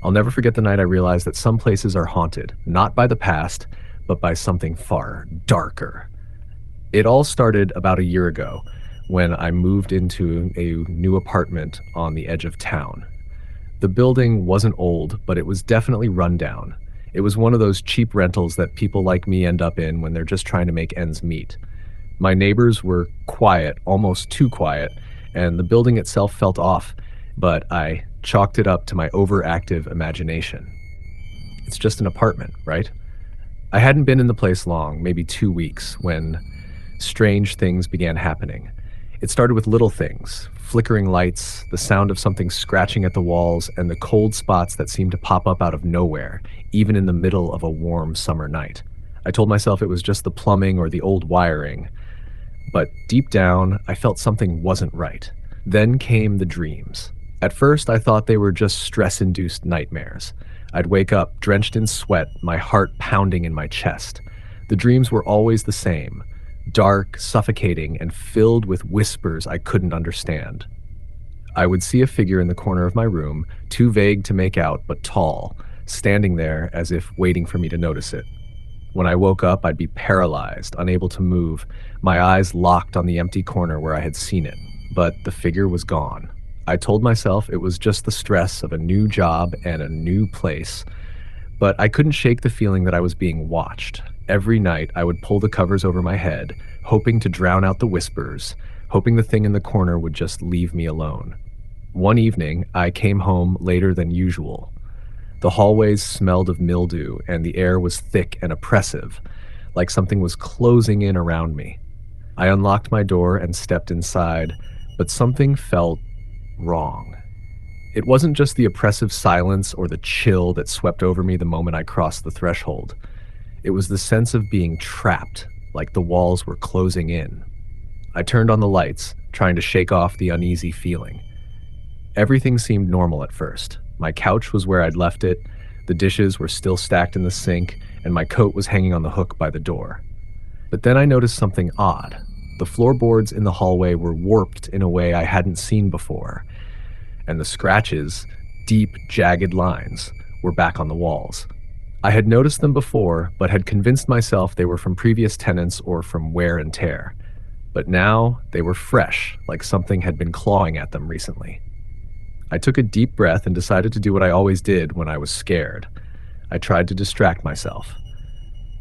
I'll never forget the night I realized that some places are haunted, not by the past, but by something far darker. It all started about a year ago when I moved into a new apartment on the edge of town. The building wasn't old, but it was definitely run down. It was one of those cheap rentals that people like me end up in when they're just trying to make ends meet. My neighbors were quiet, almost too quiet, and the building itself felt off, but I chalked it up to my overactive imagination. It's just an apartment, right? I hadn't been in the place long, maybe 2 weeks, when strange things began happening. It started with little things, flickering lights, the sound of something scratching at the walls, and the cold spots that seemed to pop up out of nowhere, even in the middle of a warm summer night. I told myself it was just the plumbing or the old wiring, but deep down, I felt something wasn't right. Then came the dreams. At first, I thought they were just stress-induced nightmares. I'd wake up drenched in sweat, my heart pounding in my chest. The dreams were always the same, dark, suffocating, and filled with whispers I couldn't understand. I would see a figure in the corner of my room, too vague to make out, but tall, standing there as if waiting for me to notice it. When I woke up, I'd be paralyzed, unable to move, my eyes locked on the empty corner where I had seen it. But the figure was gone. I told myself it was just the stress of a new job and a new place, but I couldn't shake the feeling that I was being watched. Every night, I would pull the covers over my head, hoping to drown out the whispers, hoping the thing in the corner would just leave me alone. One evening, I came home later than usual. The hallways smelled of mildew, and the air was thick and oppressive, like something was closing in around me. I unlocked my door and stepped inside, but something felt wrong. It wasn't just the oppressive silence or the chill that swept over me the moment I crossed the threshold. It was the sense of being trapped, like the walls were closing in. I turned on the lights, trying to shake off the uneasy feeling. Everything seemed normal at first. My couch was where I'd left it, the dishes were still stacked in the sink, and my coat was hanging on the hook by the door. But then I noticed something odd. The floorboards in the hallway were warped in a way I hadn't seen before, and the scratches, deep, jagged lines, were back on the walls. I had noticed them before, but had convinced myself they were from previous tenants or from wear and tear. But now they were fresh, like something had been clawing at them recently. I took a deep breath and decided to do what I always did when I was scared. I tried to distract myself.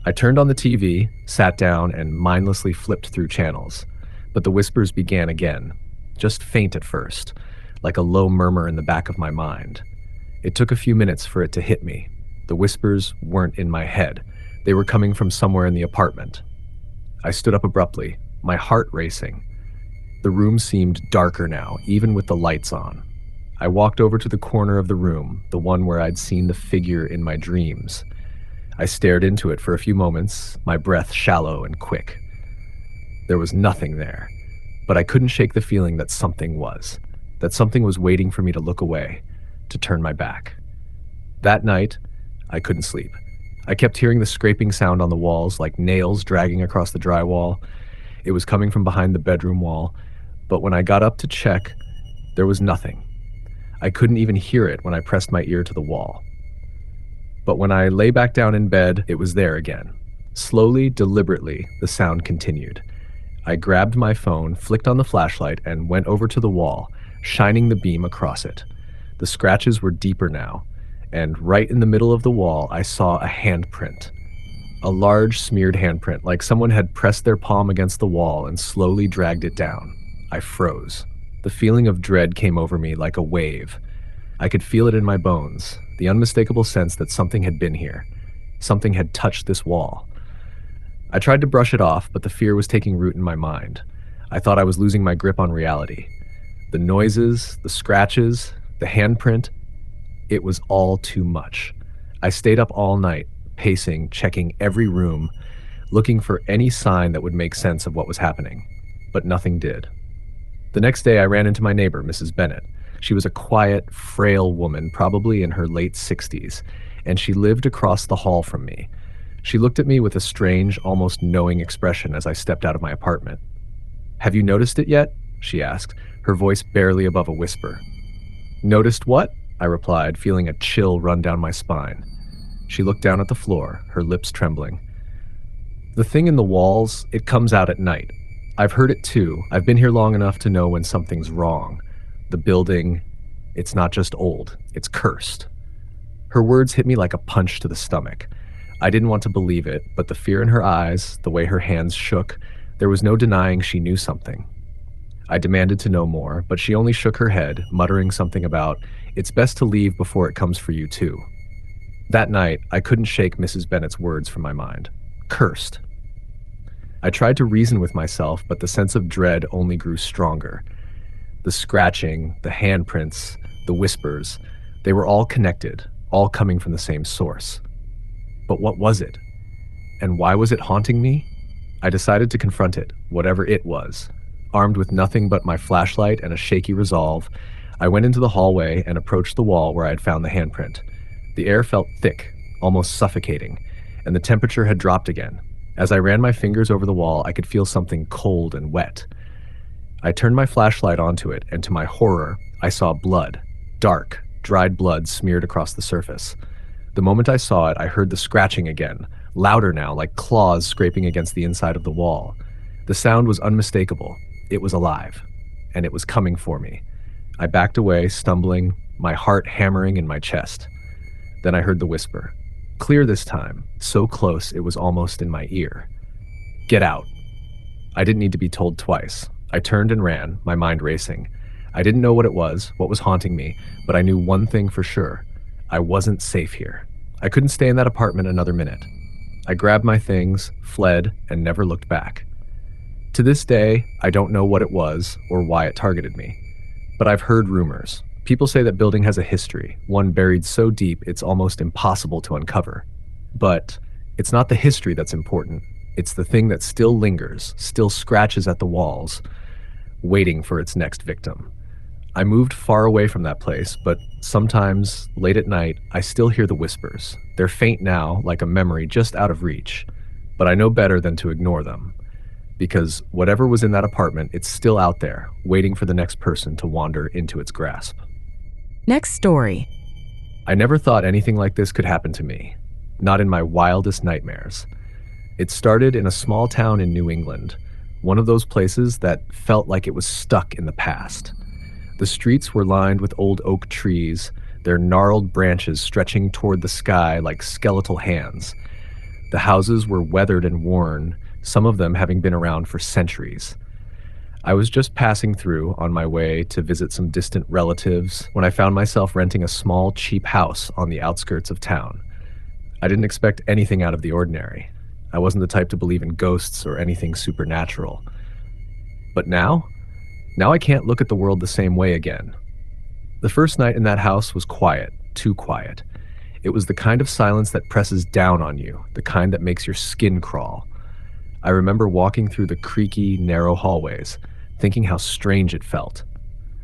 I turned on the TV, sat down, and mindlessly flipped through channels. But the whispers began again, just faint at first, like a low murmur in the back of my mind. It took a few minutes for it to hit me. The whispers weren't in my head. They were coming from somewhere in the apartment. I stood up abruptly, my heart racing. The room seemed darker now, even with the lights on. I walked over to the corner of the room, the one where I'd seen the figure in my dreams. I stared into it for a few moments, my breath shallow and quick. There was nothing there, but I couldn't shake the feeling that something was waiting for me to look away, to turn my back. That night, I couldn't sleep. I kept hearing the scraping sound on the walls, like nails dragging across the drywall. It was coming from behind the bedroom wall, but when I got up to check, there was nothing. I couldn't even hear it when I pressed my ear to the wall. But when I lay back down in bed, it was there again. Slowly, deliberately, the sound continued. I grabbed my phone, flicked on the flashlight, and went over to the wall, shining the beam across it. The scratches were deeper now, and right in the middle of the wall, I saw a handprint. A large, smeared handprint, like someone had pressed their palm against the wall and slowly dragged it down. I froze. The feeling of dread came over me like a wave. I could feel it in my bones, the unmistakable sense that something had been here. Something had touched this wall. I tried to brush it off, but the fear was taking root in my mind. I thought I was losing my grip on reality. The noises, the scratches, the handprint, it was all too much. I stayed up all night, pacing, checking every room, looking for any sign that would make sense of what was happening. But nothing did. The next day, I ran into my neighbor, Mrs. Bennett. She was a quiet, frail woman, probably in her late 60s, and she lived across the hall from me. She looked at me with a strange, almost knowing expression as I stepped out of my apartment. "Have you noticed it yet?" she asked, her voice barely above a whisper. "Noticed what?" I replied, feeling a chill run down my spine. She looked down at the floor, her lips trembling. The thing in the walls, it comes out at night. I've heard it too. I've been here long enough to know when something's wrong. The building, it's not just old, it's cursed. Her words hit me like a punch to the stomach. I didn't want to believe it, but the fear in her eyes, the way her hands shook, there was no denying she knew something. I demanded to know more, but she only shook her head, muttering something about, "It's best to leave before it comes for you too." That night, I couldn't shake Mrs. Bennet's words from my mind. Cursed. I tried to reason with myself, but the sense of dread only grew stronger. The scratching, the handprints, the whispers, they were all connected, all coming from the same source. But what was it? And why was it haunting me? I decided to confront it, whatever it was. Armed with nothing but my flashlight and a shaky resolve, I went into the hallway and approached the wall where I had found the handprint. The air felt thick, almost suffocating, and the temperature had dropped again. As I ran my fingers over the wall, I could feel something cold and wet. I turned my flashlight onto it, and to my horror, I saw blood. Dark, dried blood smeared across the surface. The moment I saw it, I heard the scratching again, louder now, like claws scraping against the inside of the wall. The sound was unmistakable. It was alive, and it was coming for me. I backed away, stumbling, my heart hammering in my chest. Then I heard the whisper. Clear this time, so close it was almost in my ear. "Get out." I didn't need to be told twice. I turned and ran, my mind racing. I didn't know what it was, what was haunting me, but I knew one thing for sure. I wasn't safe here. I couldn't stay in that apartment another minute. I grabbed my things, fled, and never looked back. To this day, I don't know what it was or why it targeted me. But I've heard rumors. People say that building has a history, one buried so deep it's almost impossible to uncover. But it's not the history that's important. It's the thing that still lingers, still scratches at the walls, waiting for its next victim. I moved far away from that place, but sometimes, late at night, I still hear the whispers. They're faint now, like a memory just out of reach. But I know better than to ignore them. Because whatever was in that apartment, it's still out there, waiting for the next person to wander into its grasp. Next story. I never thought anything like this could happen to me. Not in my wildest nightmares. It started in a small town in New England, one of those places that felt like it was stuck in the past. The streets were lined with old oak trees, their gnarled branches stretching toward the sky like skeletal hands. The houses were weathered and worn, some of them having been around for centuries. I was just passing through on my way to visit some distant relatives when I found myself renting a small, cheap house on the outskirts of town. I didn't expect anything out of the ordinary. I wasn't the type to believe in ghosts or anything supernatural. But now I can't look at the world the same way again. The first night in that house was quiet, too quiet. It was the kind of silence that presses down on you, the kind that makes your skin crawl. I remember walking through the creaky, narrow hallways, thinking how strange it felt.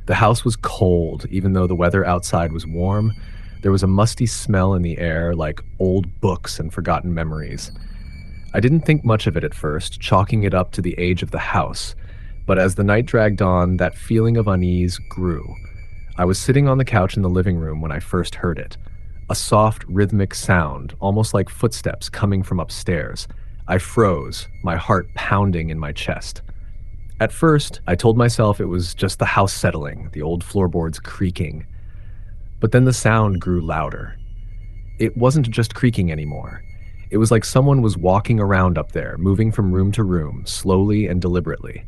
The house was cold, even though the weather outside was warm. There was a musty smell in the air, like old books and forgotten memories. I didn't think much of it at first, chalking it up to the age of the house. But as the night dragged on, that feeling of unease grew. I was sitting on the couch in the living room when I first heard it. A soft, rhythmic sound, almost like footsteps coming from upstairs. I froze, my heart pounding in my chest. At first, I told myself it was just the house settling, the old floorboards creaking. But then the sound grew louder. It wasn't just creaking anymore. It was like someone was walking around up there, moving from room to room, slowly and deliberately.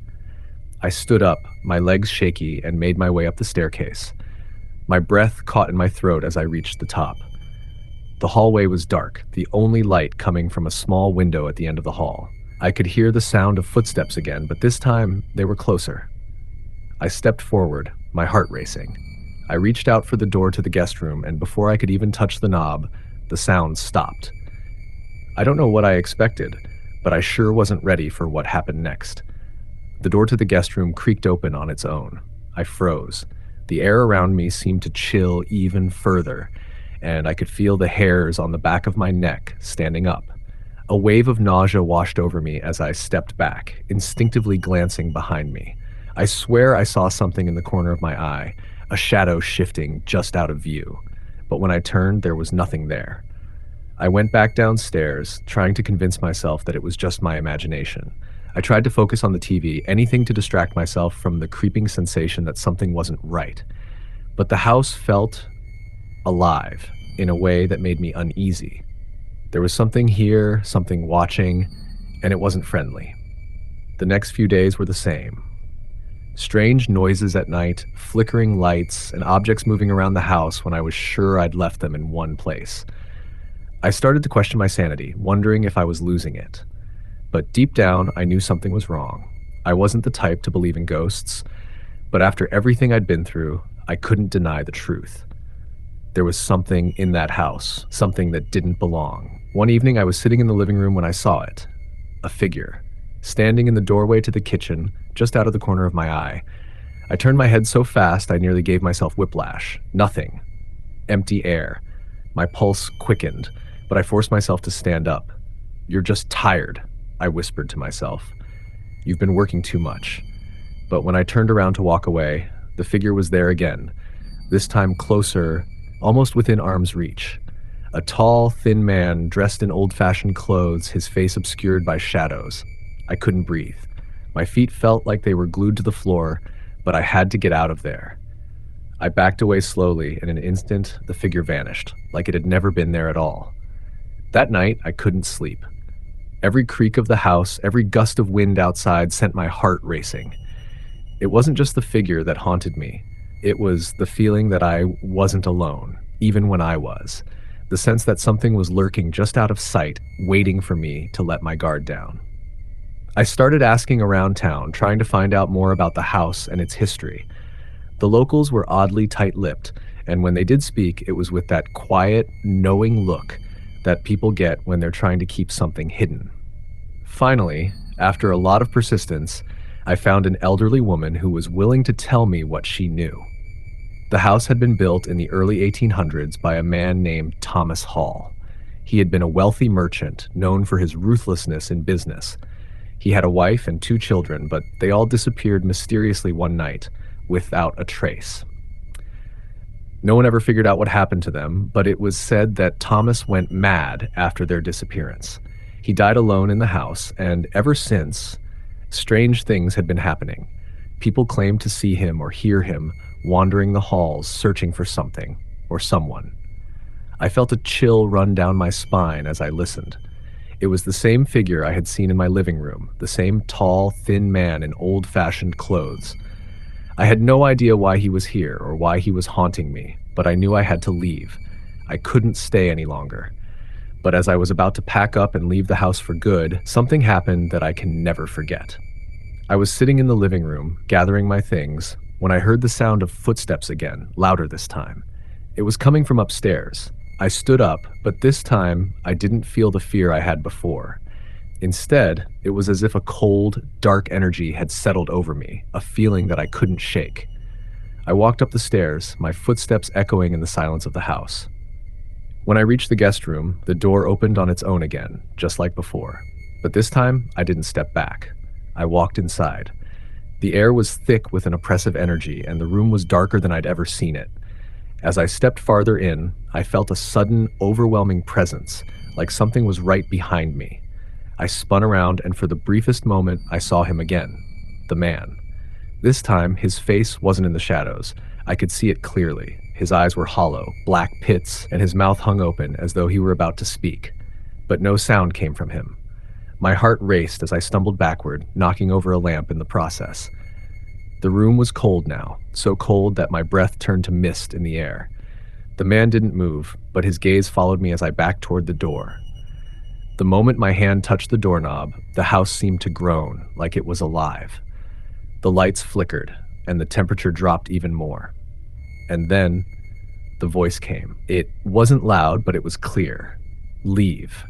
I stood up, my legs shaky, and made my way up the staircase. My breath caught in my throat as I reached the top. The hallway was dark, the only light coming from a small window at the end of the hall. I could hear the sound of footsteps again, but this time they were closer. I stepped forward, my heart racing. I reached out for the door to the guest room, and before I could even touch the knob, the sound stopped. I don't know what I expected, but I sure wasn't ready for what happened next. The door to the guest room creaked open on its own. I froze. The air around me seemed to chill even further, and I could feel the hairs on the back of my neck standing up. A wave of nausea washed over me as I stepped back, instinctively glancing behind me. I swear I saw something in the corner of my eye, a shadow shifting just out of view. But when I turned, there was nothing there. I went back downstairs, trying to convince myself that it was just my imagination. I tried to focus on the TV, anything to distract myself from the creeping sensation that something wasn't right. But the house felt alive in a way that made me uneasy. There was something here, something watching, and it wasn't friendly. The next few days were the same. Strange noises at night, flickering lights, and objects moving around the house when I was sure I'd left them in one place. I started to question my sanity, wondering if I was losing it. But deep down, I knew something was wrong. I wasn't the type to believe in ghosts, but after everything I'd been through, I couldn't deny the truth. There was something in that house, something that didn't belong. One evening, I was sitting in the living room when I saw it. A figure, standing in the doorway to the kitchen, just out of the corner of my eye. I turned my head so fast I nearly gave myself whiplash. Nothing. Empty air. My pulse quickened, but I forced myself to stand up. "You're just tired," I whispered to myself. "You've been working too much." But when I turned around to walk away, the figure was there again, this time closer, almost within arm's reach. A tall, thin man dressed in old-fashioned clothes, his face obscured by shadows. I couldn't breathe. My feet felt like they were glued to the floor, but I had to get out of there. I backed away slowly. In an instant, the figure vanished, like it had never been there at all. That night, I couldn't sleep. Every creak of the house, every gust of wind outside sent my heart racing. It wasn't just the figure that haunted me. It was the feeling that I wasn't alone, even when I was. The sense that something was lurking just out of sight, waiting for me to let my guard down. I started asking around town, trying to find out more about the house and its history. The locals were oddly tight-lipped, and when they did speak, it was with that quiet, knowing look that people get when they're trying to keep something hidden. Finally, after a lot of persistence, I found an elderly woman who was willing to tell me what she knew. The house had been built in the early 1800s by a man named Thomas Hall. He had been a wealthy merchant, known for his ruthlessness in business. He had a wife and 2 children, but they all disappeared mysteriously one night, without a trace. No one ever figured out what happened to them, but it was said that Thomas went mad after their disappearance. He died alone in the house, and ever since, strange things had been happening. People claimed to see him or hear him wandering the halls, searching for something or someone. I felt a chill run down my spine as I listened. It was the same figure I had seen in my living room, the same tall, thin man in old-fashioned clothes. I had no idea why he was here or why he was haunting me, but I knew I had to leave. I couldn't stay any longer. But as I was about to pack up and leave the house for good, something happened that I can never forget. I was sitting in the living room, gathering my things, when I heard the sound of footsteps again, louder this time. It was coming from upstairs. I stood up, but this time I didn't feel the fear I had before. Instead, it was as if a cold, dark energy had settled over me, a feeling that I couldn't shake. I walked up the stairs, my footsteps echoing in the silence of the house. When I reached the guest room, the door opened on its own again, just like before. But this time, I didn't step back. I walked inside. The air was thick with an oppressive energy, and the room was darker than I'd ever seen it. As I stepped farther in, I felt a sudden, overwhelming presence, like something was right behind me. I spun around, and for the briefest moment, I saw him again. The man. This time, his face wasn't in the shadows. I could see it clearly. His eyes were hollow, black pits, and his mouth hung open as though he were about to speak. But no sound came from him. My heart raced as I stumbled backward, knocking over a lamp in the process. The room was cold now, so cold that my breath turned to mist in the air. The man didn't move, but his gaze followed me as I backed toward the door. The moment my hand touched the doorknob, the house seemed to groan, like it was alive. The lights flickered, and the temperature dropped even more. And then, the voice came. It wasn't loud, but it was clear. Leave.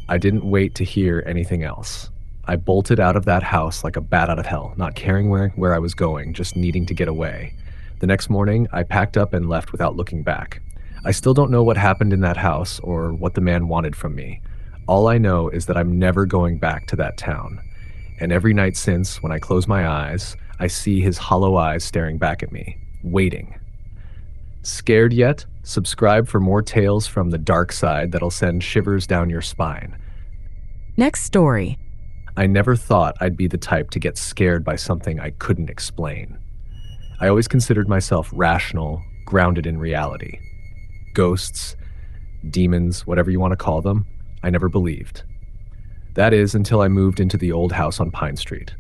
I didn't wait to hear anything else. I bolted out of that house like a bat out of hell, not caring where I was going, just needing to get away. The next morning, I packed up and left without looking back. I still don't know what happened in that house or what the man wanted from me. All I know is that I'm never going back to that town. And every night since, when I close my eyes, I see his hollow eyes staring back at me. waiting. Scared yet? Subscribe for more tales from the dark side that'll send shivers down your spine. Next story. I never thought I'd be the type to get scared by something I couldn't explain. I always considered myself rational, grounded in reality. Ghosts, demons, whatever you want to call them, I never believed. That is, until I moved into the old house on Pine Street.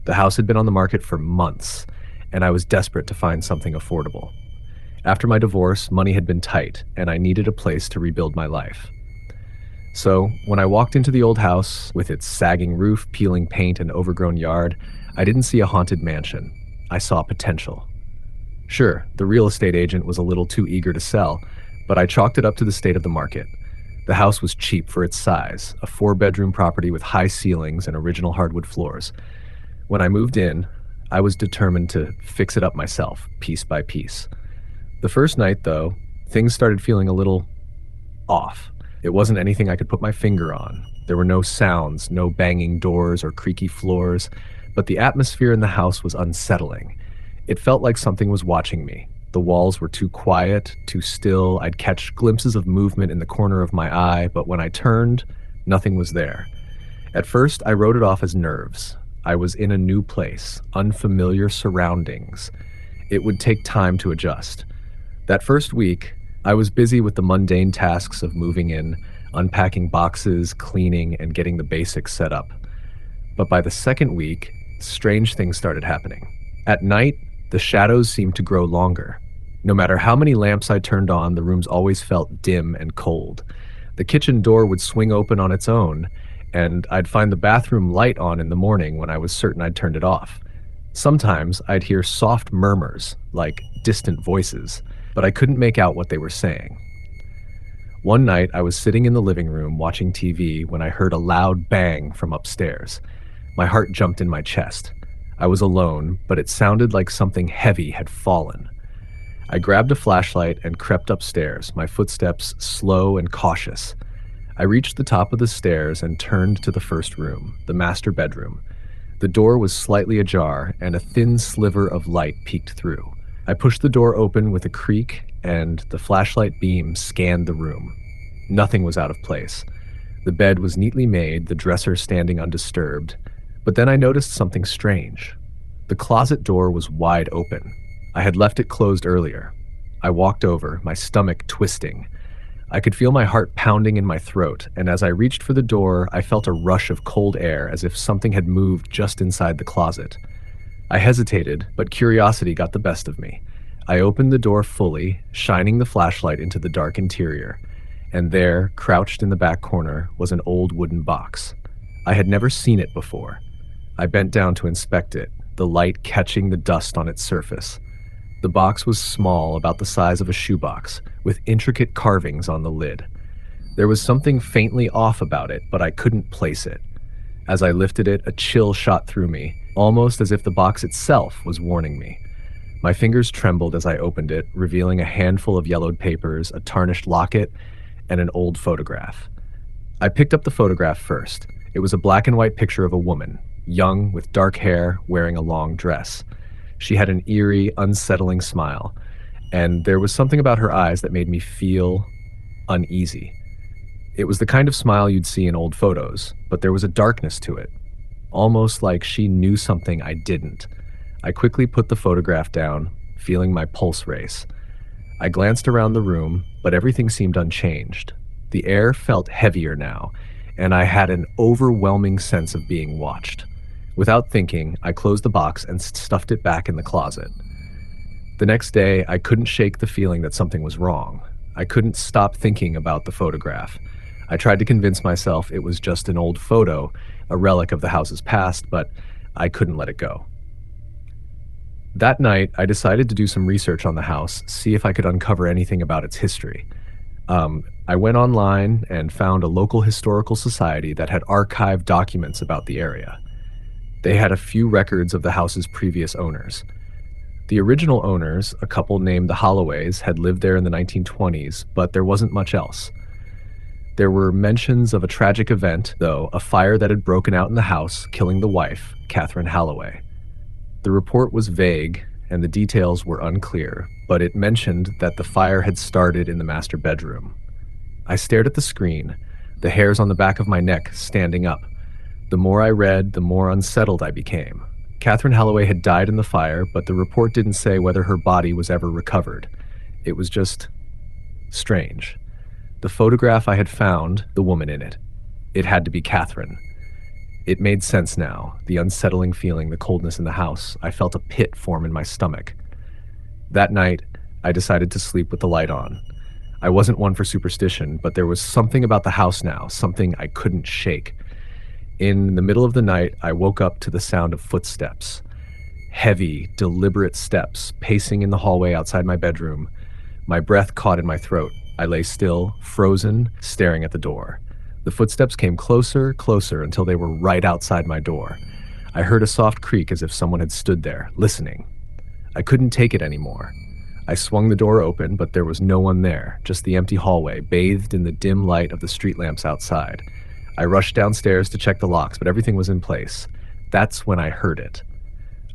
The house had been on the market for months, and I was desperate to find something affordable. After my divorce, money had been tight, and I needed a place to rebuild my life. So, when I walked into the old house, with its sagging roof, peeling paint, and overgrown yard, I didn't see a haunted mansion. I saw potential. Sure, the real estate agent was a little too eager to sell, but I chalked it up to the state of the market. The house was cheap for its size, a 4-bedroom property with high ceilings and original hardwood floors. When I moved in, I was determined to fix it up myself, piece by piece. The first night, though, things started feeling a little off. It wasn't anything I could put my finger on. There were no sounds, no banging doors or creaky floors, but the atmosphere in the house was unsettling. It felt like something was watching me. The walls were too quiet, too still. I'd catch glimpses of movement in the corner of my eye, but when I turned, nothing was there. At first, I wrote it off as nerves. I was in a new place, unfamiliar surroundings. It would take time to adjust. That first week, I was busy with the mundane tasks of moving in, unpacking boxes, cleaning, and getting the basics set up. But by the second week, strange things started happening. At night, the shadows seemed to grow longer. No matter how many lamps I turned on, the rooms always felt dim and cold. The kitchen door would swing open on its own, and I'd find the bathroom light on in the morning when I was certain I'd turned it off. Sometimes I'd hear soft murmurs, like distant voices, but I couldn't make out what they were saying. One night, I was sitting in the living room watching TV when I heard a loud bang from upstairs. My heart jumped in my chest. I was alone, but it sounded like something heavy had fallen. I grabbed a flashlight and crept upstairs, my footsteps slow and cautious. I reached the top of the stairs and turned to the first room, the master bedroom. The door was slightly ajar, and a thin sliver of light peeked through. I pushed the door open with a creak, and the flashlight beam scanned the room. Nothing was out of place. The bed was neatly made, the dresser standing undisturbed. But then I noticed something strange. The closet door was wide open. I had left it closed earlier. I walked over, my stomach twisting. I could feel my heart pounding in my throat, and as I reached for the door, I felt a rush of cold air as if something had moved just inside the closet. I hesitated, but curiosity got the best of me. I opened the door fully, shining the flashlight into the dark interior, and there, crouched in the back corner, was an old wooden box. I had never seen it before. I bent down to inspect it, the light catching the dust on its surface. The box was small, about the size of a shoebox, with intricate carvings on the lid. There was something faintly off about it, but I couldn't place it. As I lifted it, a chill shot through me, almost as if the box itself was warning me. My fingers trembled as I opened it, revealing a handful of yellowed papers, a tarnished locket, and an old photograph. I picked up the photograph first. It was a black and white picture of a woman, young, with dark hair, wearing a long dress. She had an eerie, unsettling smile, and there was something about her eyes that made me feel uneasy. It was the kind of smile you'd see in old photos, but there was a darkness to it, almost like she knew something I didn't. I quickly put the photograph down, feeling my pulse race. I glanced around the room, but everything seemed unchanged. The air felt heavier now, and I had an overwhelming sense of being watched. Without thinking, I closed the box and stuffed it back in the closet. The next day, I couldn't shake the feeling that something was wrong. I couldn't stop thinking about the photograph. I tried to convince myself it was just an old photo, a relic of the house's past, but I couldn't let it go. That night, I decided to do some research on the house, see if I could uncover anything about its history. I went online and found a local historical society that had archived documents about the area. They had a few records of the house's previous owners. The original owners, a couple named the Holloways, had lived there in the 1920s, but there wasn't much else. There were mentions of a tragic event, though, a fire that had broken out in the house, killing the wife, Catherine Holloway. The report was vague, and the details were unclear, but it mentioned that the fire had started in the master bedroom. I stared at the screen, the hairs on the back of my neck standing up. The more I read, the more unsettled I became. Catherine Holloway had died in the fire, but the report didn't say whether her body was ever recovered. It was just strange. The photograph I had found, the woman in it. It had to be Catherine. It made sense now, the unsettling feeling, the coldness in the house. I felt a pit form in my stomach. That night, I decided to sleep with the light on. I wasn't one for superstition, but there was something about the house now, something I couldn't shake. In the middle of the night, I woke up to the sound of footsteps. Heavy, deliberate steps, pacing in the hallway outside my bedroom. My breath caught in my throat. I lay still, frozen, staring at the door. The footsteps came closer, closer, until they were right outside my door. I heard a soft creak as if someone had stood there, listening. I couldn't take it anymore. I swung the door open, but there was no one there, just the empty hallway, bathed in the dim light of the street lamps outside. I rushed downstairs to check the locks, but everything was in place. That's when I heard it.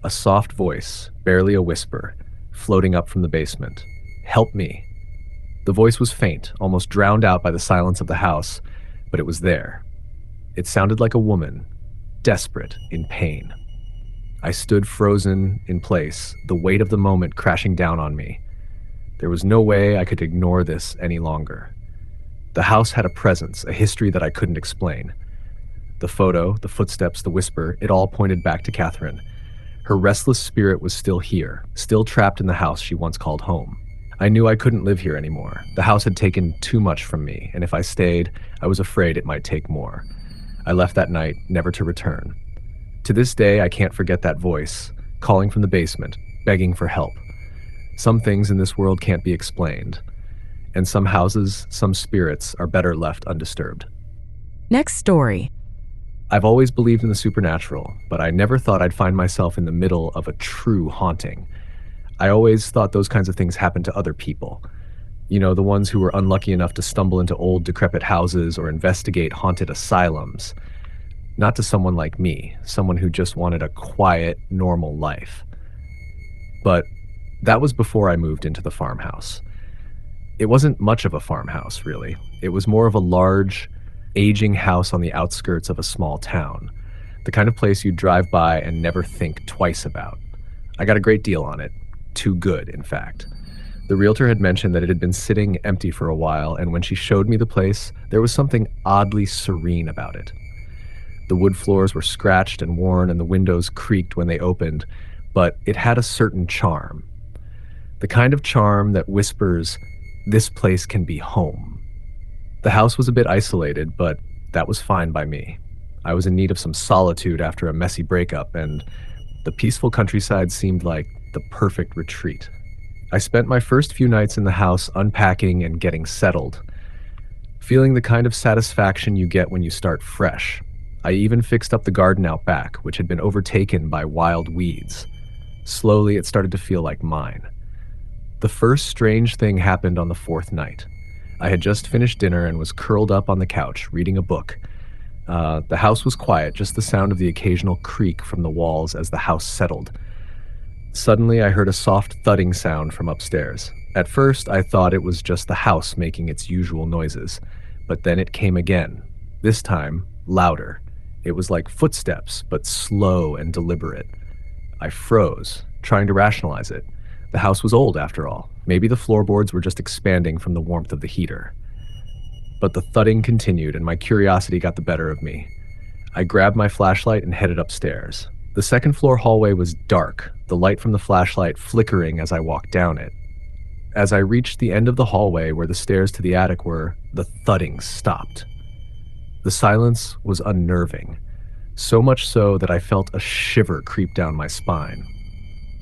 A soft voice, barely a whisper, floating up from the basement. "Help me." The voice was faint, almost drowned out by the silence of the house, but it was there. It sounded like a woman, desperate, in pain. I stood frozen in place, the weight of the moment crashing down on me. There was no way I could ignore this any longer. The house had a presence, a history that I couldn't explain. The photo, the footsteps, the whisper, it all pointed back to Catherine. Her restless spirit was still here, still trapped in the house she once called home. I knew I couldn't live here anymore. The house had taken too much from me, and if I stayed, I was afraid it might take more. I left that night, never to return. To this day, I can't forget that voice, calling from the basement, begging for help. Some things in this world can't be explained, and some houses, some spirits are better left undisturbed. Next story. I've always believed in the supernatural, but I never thought I'd find myself in the middle of a true haunting. I always thought those kinds of things happened to other people. You know, the ones who were unlucky enough to stumble into old, decrepit houses or investigate haunted asylums. Not to someone like me, someone who just wanted a quiet, normal life. But that was before I moved into the farmhouse. It wasn't much of a farmhouse, really. It was more of a large, aging house on the outskirts of a small town. The kind of place you'd drive by and never think twice about. I got a great deal on it. Too good, in fact. The realtor had mentioned that it had been sitting empty for a while, and when she showed me the place, there was something oddly serene about it. The wood floors were scratched and worn, and the windows creaked when they opened, but it had a certain charm. The kind of charm that whispers, "This place can be home." The house was a bit isolated, but that was fine by me. I was in need of some solitude after a messy breakup, and the peaceful countryside seemed like the perfect retreat. I spent my first few nights in the house unpacking and getting settled, feeling the kind of satisfaction you get when you start fresh. I even fixed up the garden out back, which had been overtaken by wild weeds. Slowly, it started to feel like mine. The first strange thing happened on the fourth night. I had just finished dinner and was curled up on the couch, reading a book. The house was quiet, just the sound of the occasional creak from the walls as the house settled. Suddenly, I heard a soft thudding sound from upstairs. At first, I thought it was just the house making its usual noises, but then it came again. This time, louder. It was like footsteps, but slow and deliberate. I froze, trying to rationalize it. The house was old, after all. Maybe the floorboards were just expanding from the warmth of the heater. But the thudding continued, and my curiosity got the better of me. I grabbed my flashlight and headed upstairs. The second floor hallway was dark, the light from the flashlight flickering as I walked down it. As I reached the end of the hallway where the stairs to the attic were, the thudding stopped. The silence was unnerving, so much so that I felt a shiver creep down my spine.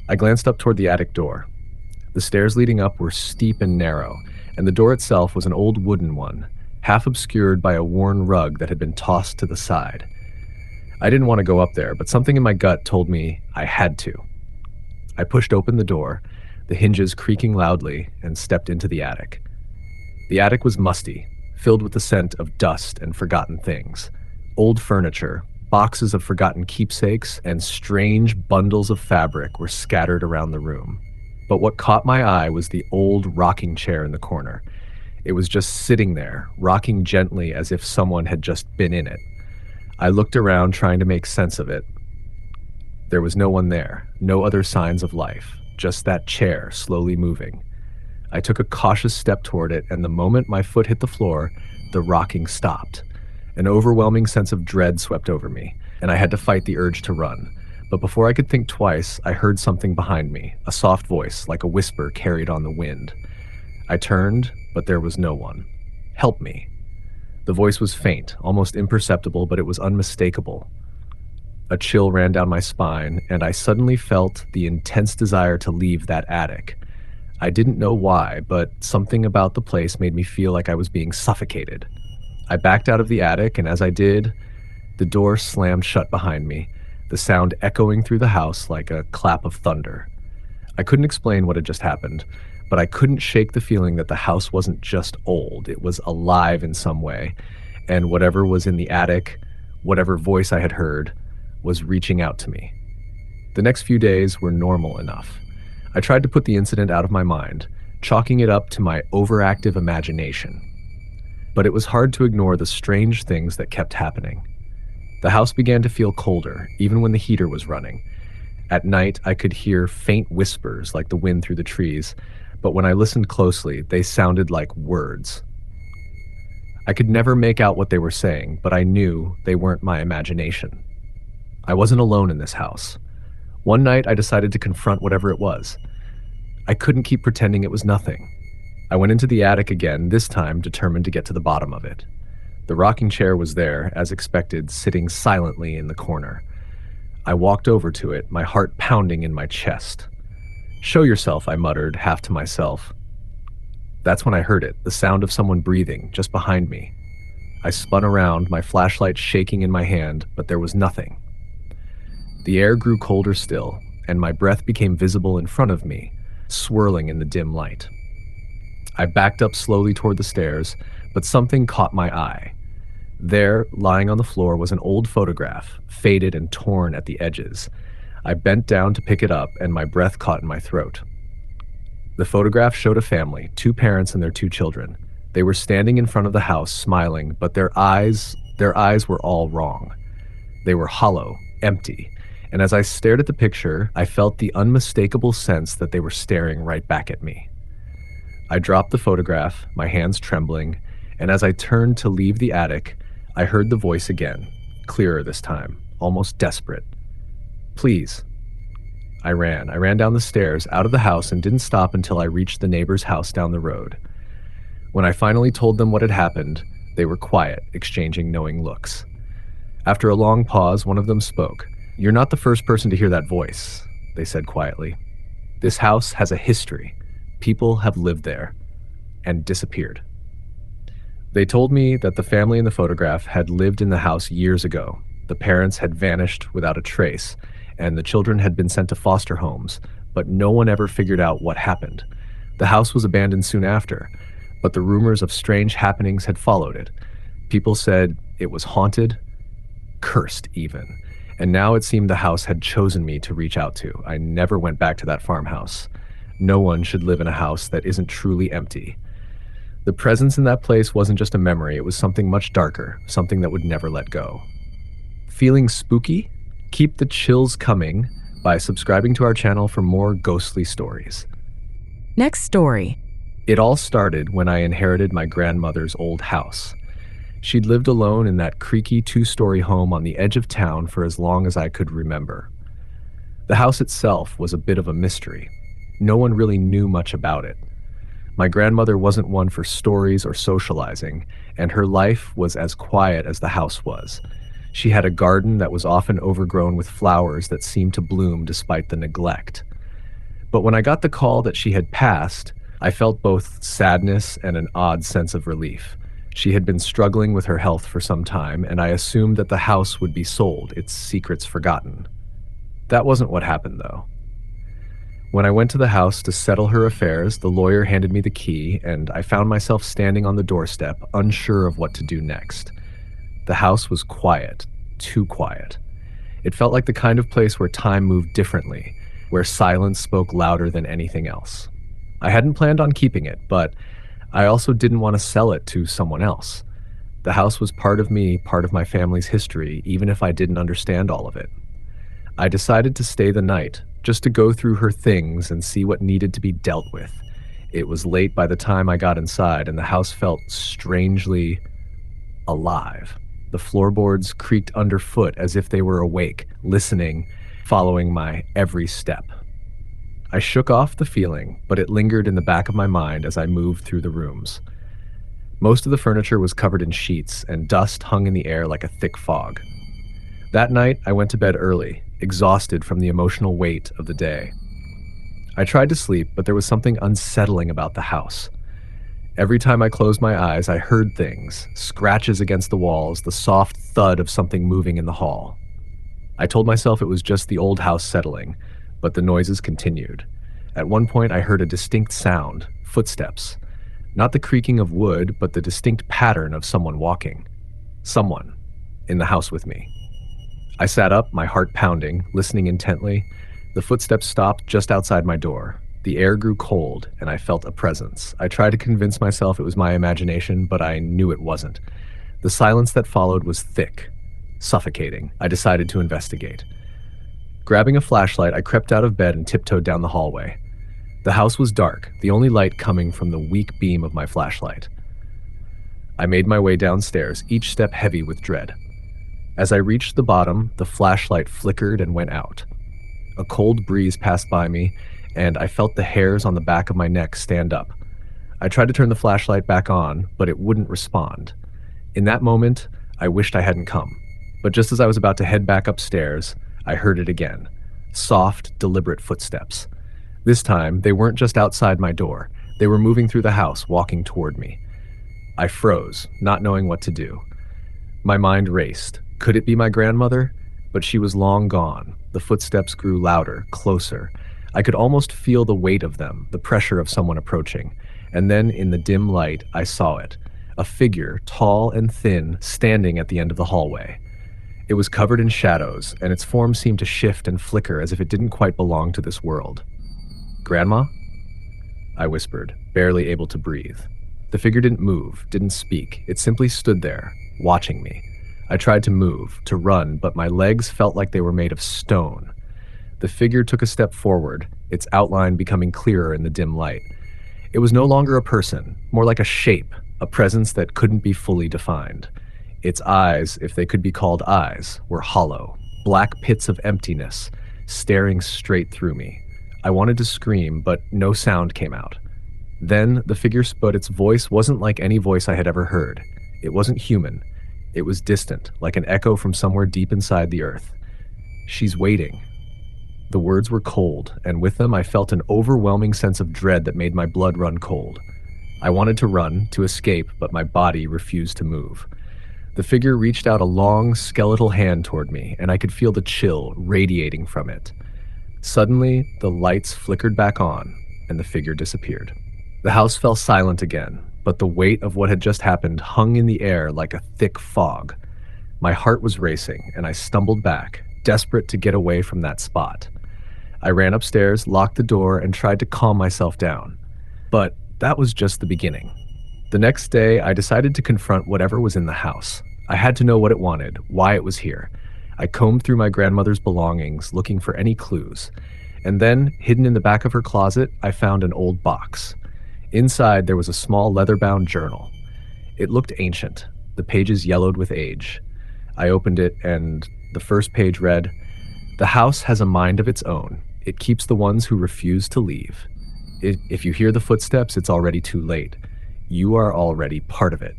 I glanced up toward the attic door. The stairs leading up were steep and narrow, and the door itself was an old wooden one, half obscured by a worn rug that had been tossed to the side. I didn't want to go up there, but something in my gut told me I had to. I pushed open the door, the hinges creaking loudly, and stepped into the attic. The attic was musty, filled with the scent of dust and forgotten things. Old furniture, Boxes of forgotten keepsakes and strange bundles of fabric were scattered around the room. But what caught my eye was the old rocking chair in the corner. It was just sitting there, rocking gently as if someone had just been in it. I looked around trying to make sense of it. There was no one there, no other signs of life, just that chair slowly moving. I took a cautious step toward it, and the moment my foot hit the floor, the rocking stopped. An overwhelming sense of dread swept over me, and I had to fight the urge to run. But before I could think twice, I heard something behind me, a soft voice, like a whisper carried on the wind. I turned, but there was no one. "Help me." The voice was faint, almost imperceptible, but it was unmistakable. A chill ran down my spine, and I suddenly felt the intense desire to leave that attic. I didn't know why, but something about the place made me feel like I was being suffocated. I backed out of the attic, and as I did, the door slammed shut behind me, the sound echoing through the house like a clap of thunder. I couldn't explain what had just happened, but I couldn't shake the feeling that the house wasn't just old, it was alive in some way, and whatever was in the attic, whatever voice I had heard, was reaching out to me. The next few days were normal enough. I tried to put the incident out of my mind, chalking it up to my overactive imagination. But it was hard to ignore the strange things that kept happening. The house began to feel colder, even when the heater was running. At night, I could hear faint whispers like the wind through the trees, but when I listened closely, they sounded like words. I could never make out what they were saying, but I knew they weren't my imagination. I wasn't alone in this house. One night, I decided to confront whatever it was. I couldn't keep pretending it was nothing. I went into the attic again, this time determined to get to the bottom of it. The rocking chair was there, as expected, sitting silently in the corner. I walked over to it, my heart pounding in my chest. "Show yourself," I muttered, half to myself. That's when I heard it, the sound of someone breathing, just behind me. I spun around, my flashlight shaking in my hand, but there was nothing. The air grew colder still, and my breath became visible in front of me, swirling in the dim light. I backed up slowly toward the stairs, but something caught my eye. There, lying on the floor, was an old photograph, faded and torn at the edges. I bent down to pick it up, and my breath caught in my throat. The photograph showed a family, 2 parents and their 2 children. They were standing in front of the house, smiling, but their eyes were all wrong. They were hollow, empty, and as I stared at the picture, I felt the unmistakable sense that they were staring right back at me. I dropped the photograph, my hands trembling, and as I turned to leave the attic, I heard the voice again, clearer this time, almost desperate. "Please." I ran down the stairs, out of the house, and didn't stop until I reached the neighbor's house down the road. When I finally told them what had happened, they were quiet, exchanging knowing looks. After a long pause, one of them spoke. "You're not the first person to hear that voice," they said quietly. "This house has a history. People have lived there and disappeared." They told me that the family in the photograph had lived in the house years ago. The parents had vanished without a trace, and the children had been sent to foster homes, but no one ever figured out what happened. The house was abandoned soon after, but the rumors of strange happenings had followed it. People said it was haunted, cursed even, and now it seemed the house had chosen me to reach out to. I never went back to that farmhouse. No one should live in a house that isn't truly empty. The presence in that place wasn't just a memory, it was something much darker, something that would never let go. Feeling spooky? Keep the chills coming by subscribing to our channel for more ghostly stories. Next story. It all started when I inherited my grandmother's old house. She'd lived alone in that creaky 2-story home on the edge of town for as long as I could remember. The house itself was a bit of a mystery. No one really knew much about it. My grandmother wasn't one for stories or socializing, and her life was as quiet as the house was. She had a garden that was often overgrown with flowers that seemed to bloom despite the neglect. But when I got the call that she had passed, I felt both sadness and an odd sense of relief. She had been struggling with her health for some time, and I assumed that the house would be sold, its secrets forgotten. That wasn't what happened, though. When I went to the house to settle her affairs, the lawyer handed me the key, and I found myself standing on the doorstep, unsure of what to do next. The house was quiet, too quiet. It felt like the kind of place where time moved differently, where silence spoke louder than anything else. I hadn't planned on keeping it, but I also didn't want to sell it to someone else. The house was part of me, part of my family's history, even if I didn't understand all of it. I decided to stay the night, just to go through her things and see what needed to be dealt with. It was late by the time I got inside, and the house felt strangely alive. The floorboards creaked underfoot as if they were awake, listening, following my every step. I shook off the feeling, but it lingered in the back of my mind as I moved through the rooms. Most of the furniture was covered in sheets, and dust hung in the air like a thick fog. That night, I went to bed early, exhausted from the emotional weight of the day. I tried to sleep, but there was something unsettling about the house. Every time I closed my eyes, I heard things, scratches against the walls, the soft thud of something moving in the hall. I told myself it was just the old house settling, but the noises continued. At one point, I heard a distinct sound, footsteps. Not the creaking of wood, but the distinct pattern of someone walking. Someone in the house with me. I sat up, my heart pounding, listening intently. The footsteps stopped just outside my door. The air grew cold, and I felt a presence. I tried to convince myself it was my imagination, but I knew it wasn't. The silence that followed was thick, suffocating. I decided to investigate. Grabbing a flashlight, I crept out of bed and tiptoed down the hallway. The house was dark, the only light coming from the weak beam of my flashlight. I made my way downstairs, each step heavy with dread. As I reached the bottom, the flashlight flickered and went out. A cold breeze passed by me, and I felt the hairs on the back of my neck stand up. I tried to turn the flashlight back on, but it wouldn't respond. In that moment, I wished I hadn't come. But just as I was about to head back upstairs, I heard it again. Soft, deliberate footsteps. This time, they weren't just outside my door. They were moving through the house, walking toward me. I froze, not knowing what to do. My mind raced. Could it be my grandmother? But she was long gone. The footsteps grew louder, closer. I could almost feel the weight of them, the pressure of someone approaching. And then, in the dim light, I saw it. A figure, tall and thin, standing at the end of the hallway. It was covered in shadows, and its form seemed to shift and flicker as if it didn't quite belong to this world. "Grandma?" I whispered, barely able to breathe. The figure didn't move, didn't speak. It simply stood there, watching me. I tried to move, to run, but my legs felt like they were made of stone. The figure took a step forward, its outline becoming clearer in the dim light. It was no longer a person, more like a shape, a presence that couldn't be fully defined. Its eyes, if they could be called eyes, were hollow, black pits of emptiness, staring straight through me. I wanted to scream, but no sound came out. Then the figure spoke. Its voice wasn't like any voice I had ever heard. It wasn't human. It was distant, like an echo from somewhere deep inside the earth. "She's waiting." The words were cold, and with them I felt an overwhelming sense of dread that made my blood run cold. I wanted to run, to escape, but my body refused to move. The figure reached out a long, skeletal hand toward me, and I could feel the chill radiating from it. Suddenly, the lights flickered back on, and the figure disappeared. The house fell silent again, but the weight of what had just happened hung in the air like a thick fog. My heart was racing, and I stumbled back, desperate to get away from that spot. I ran upstairs, locked the door, and tried to calm myself down. But that was just the beginning. The next day, I decided to confront whatever was in the house. I had to know what it wanted, why it was here. I combed through my grandmother's belongings, looking for any clues. And then, hidden in the back of her closet, I found an old box. Inside, there was a small leather-bound journal. It looked ancient, the pages yellowed with age. I opened it, and the first page read, "The house has a mind of its own. It keeps the ones who refuse to leave. If you hear the footsteps, it's already too late. You are already part of it."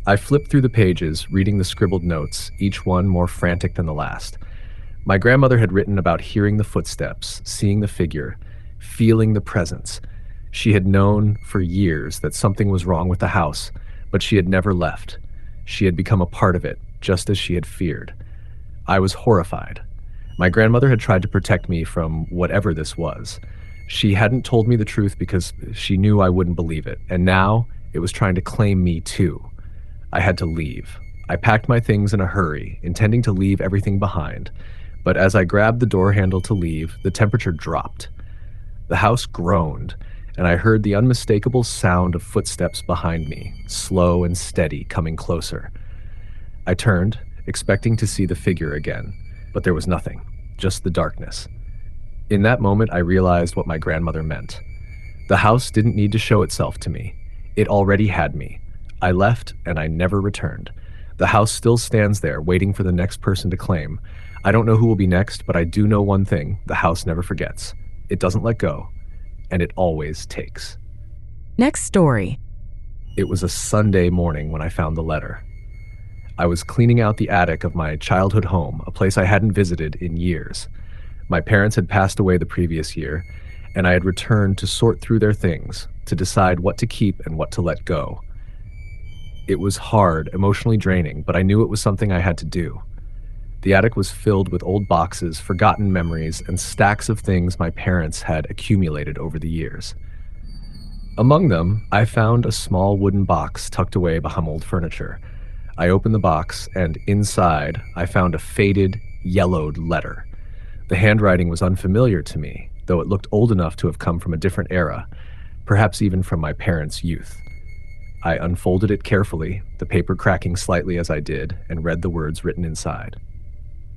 I flipped through the pages, reading the scribbled notes, each one more frantic than the last. My grandmother had written about hearing the footsteps, seeing the figure, feeling the presence. She had known for years that something was wrong with the house, but she had never left. She had become a part of it, just as she had feared. I was horrified. My grandmother had tried to protect me from whatever this was. She hadn't told me the truth because she knew I wouldn't believe it, and now it was trying to claim me too. I had to leave. I packed my things in a hurry, intending to leave everything behind, but as I grabbed the door handle to leave, the temperature dropped. The house groaned, and I heard the unmistakable sound of footsteps behind me, slow and steady, coming closer. I turned, expecting to see the figure again, but there was nothing, just the darkness. In that moment, I realized what my grandmother meant. The house didn't need to show itself to me. It already had me. I left, and I never returned. The house still stands there, waiting for the next person to claim. I don't know who will be next, but I do know one thing: the house never forgets. It doesn't let go, and it always takes. Next story. It was a Sunday morning when I found the letter. I was cleaning out the attic of my childhood home, a place I hadn't visited in years. My parents had passed away the previous year, and I had returned to sort through their things, to decide what to keep and what to let go. It was hard, emotionally draining, but I knew it was something I had to do. The attic was filled with old boxes, forgotten memories, and stacks of things my parents had accumulated over the years. Among them, I found a small wooden box tucked away behind old furniture. I opened the box, and inside, I found a faded, yellowed letter. The handwriting was unfamiliar to me, though it looked old enough to have come from a different era, perhaps even from my parents' youth. I unfolded it carefully, the paper cracking slightly as I did, and read the words written inside.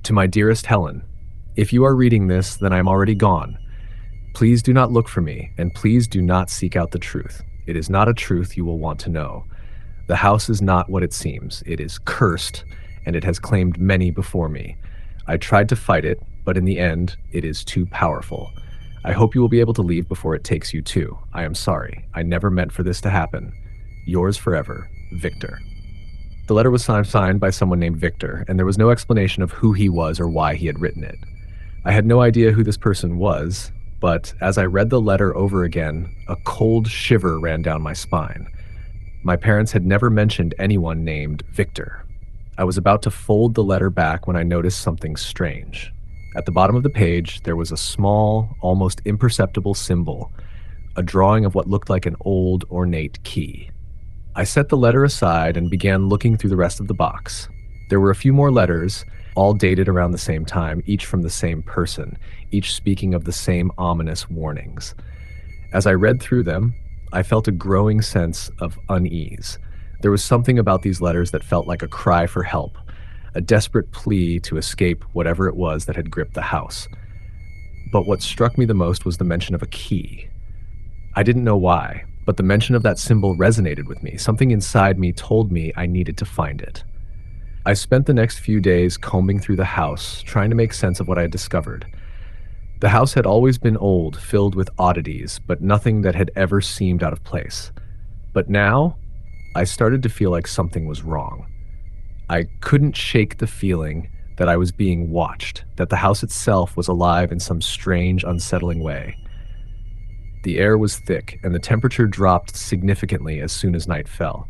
To my dearest Helen, if you are reading this, then I am already gone. Please do not look for me, and please do not seek out the truth. It is not a truth you will want to know. The house is not what it seems. It is cursed, and it has claimed many before me. I tried to fight it, but in the end, it is too powerful. I hope you will be able to leave before it takes you too. I am sorry. I never meant for this to happen. Yours forever, Victor. The letter was signed by someone named Victor, and there was no explanation of who he was or why he had written it. I had no idea who this person was, but as I read the letter over again, a cold shiver ran down my spine. My parents had never mentioned anyone named Victor. I was about to fold the letter back when I noticed something strange. At the bottom of the page, there was a small, almost imperceptible symbol, a drawing of what looked like an old, ornate key. I set the letter aside and began looking through the rest of the box. There were a few more letters, all dated around the same time, each from the same person, each speaking of the same ominous warnings. As I read through them, I felt a growing sense of unease. There was something about these letters that felt like a cry for help, a desperate plea to escape whatever it was that had gripped the house. But what struck me the most was the mention of a key. I didn't know why, but the mention of that symbol resonated with me. Something inside me told me I needed to find it. I spent the next few days combing through the house, trying to make sense of what I had discovered. The house had always been old, filled with oddities, but nothing that had ever seemed out of place. But now, I started to feel like something was wrong. I couldn't shake the feeling that I was being watched, that the house itself was alive in some strange, unsettling way. The air was thick, and the temperature dropped significantly as soon as night fell.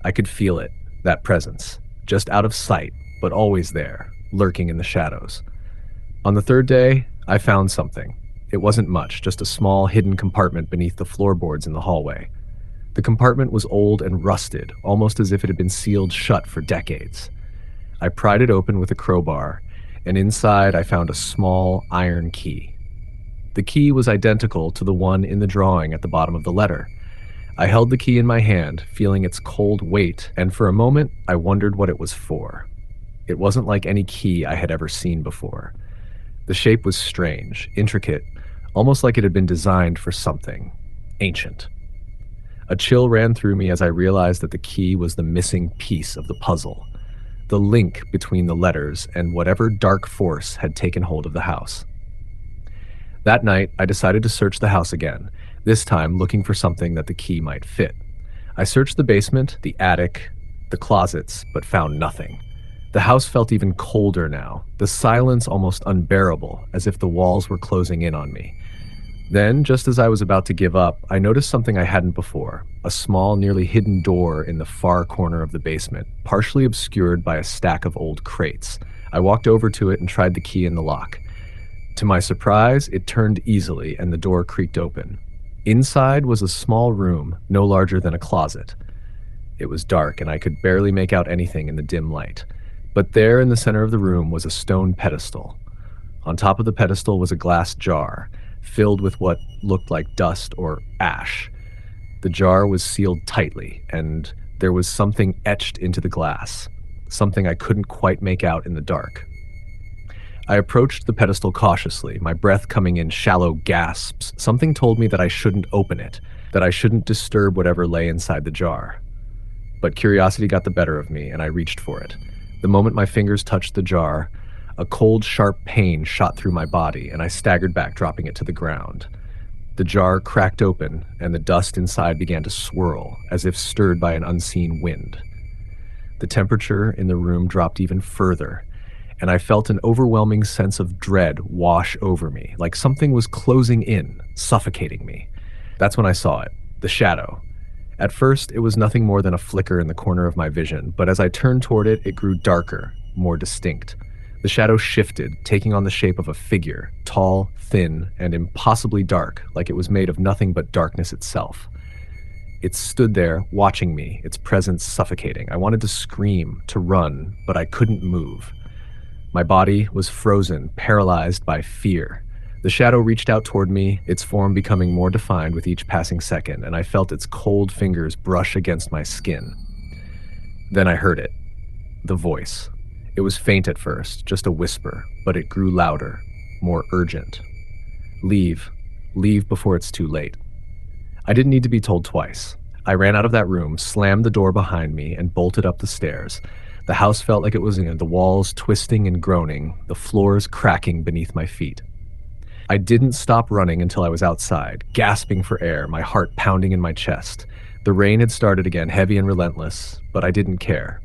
I could feel it, that presence, just out of sight, but always there, lurking in the shadows. On the third day, I found something. It wasn't much, just a small, hidden compartment beneath the floorboards in the hallway. The compartment was old and rusted, almost as if it had been sealed shut for decades. I pried it open with a crowbar, and inside I found a small iron key. The key was identical to the one in the drawing at the bottom of the letter. I held the key in my hand, feeling its cold weight, and for a moment I wondered what it was for. It wasn't like any key I had ever seen before. The shape was strange, intricate, almost like it had been designed for something ancient. A chill ran through me as I realized that the key was the missing piece of the puzzle, the link between the letters and whatever dark force had taken hold of the house. That night, I decided to search the house again, this time looking for something that the key might fit. I searched the basement, the attic, the closets, but found nothing. The house felt even colder now, the silence almost unbearable, as if the walls were closing in on me. Then, just as I was about to give up, I noticed something I hadn't before, a small, nearly hidden door in the far corner of the basement, partially obscured by a stack of old crates. I walked over to it and tried the key in the lock. To my surprise, it turned easily and the door creaked open. Inside was a small room, no larger than a closet. It was dark, and I could barely make out anything in the dim light. But there in the center of the room was a stone pedestal. On top of the pedestal was a glass jar, filled with what looked like dust or ash. The jar was sealed tightly, and there was something etched into the glass, something I couldn't quite make out in the dark. I approached the pedestal cautiously, my breath coming in shallow gasps. Something told me that I shouldn't open it, that I shouldn't disturb whatever lay inside the jar. But curiosity got the better of me, and I reached for it. The moment my fingers touched the jar, a cold, sharp pain shot through my body, and I staggered back, dropping it to the ground. The jar cracked open, and the dust inside began to swirl, as if stirred by an unseen wind. The temperature in the room dropped even further, and I felt an overwhelming sense of dread wash over me, like something was closing in, suffocating me. That's when I saw it, the shadow. At first, it was nothing more than a flicker in the corner of my vision, but as I turned toward it, it grew darker, more distinct. The shadow shifted, taking on the shape of a figure, tall, thin, and impossibly dark, like it was made of nothing but darkness itself. It stood there, watching me, its presence suffocating. I wanted to scream, to run, but I couldn't move. My body was frozen, paralyzed by fear. The shadow reached out toward me, its form becoming more defined with each passing second, and I felt its cold fingers brush against my skin. Then I heard it. The voice. It was faint at first, just a whisper, but it grew louder, more urgent. Leave. Leave before it's too late. I didn't need to be told twice. I ran out of that room, slammed the door behind me, and bolted up the stairs. The house felt like it was in the walls twisting and groaning, the floors cracking beneath my feet. I didn't stop running until I was outside, gasping for air, my heart pounding in my chest. The rain had started again, heavy and relentless, but I didn't care.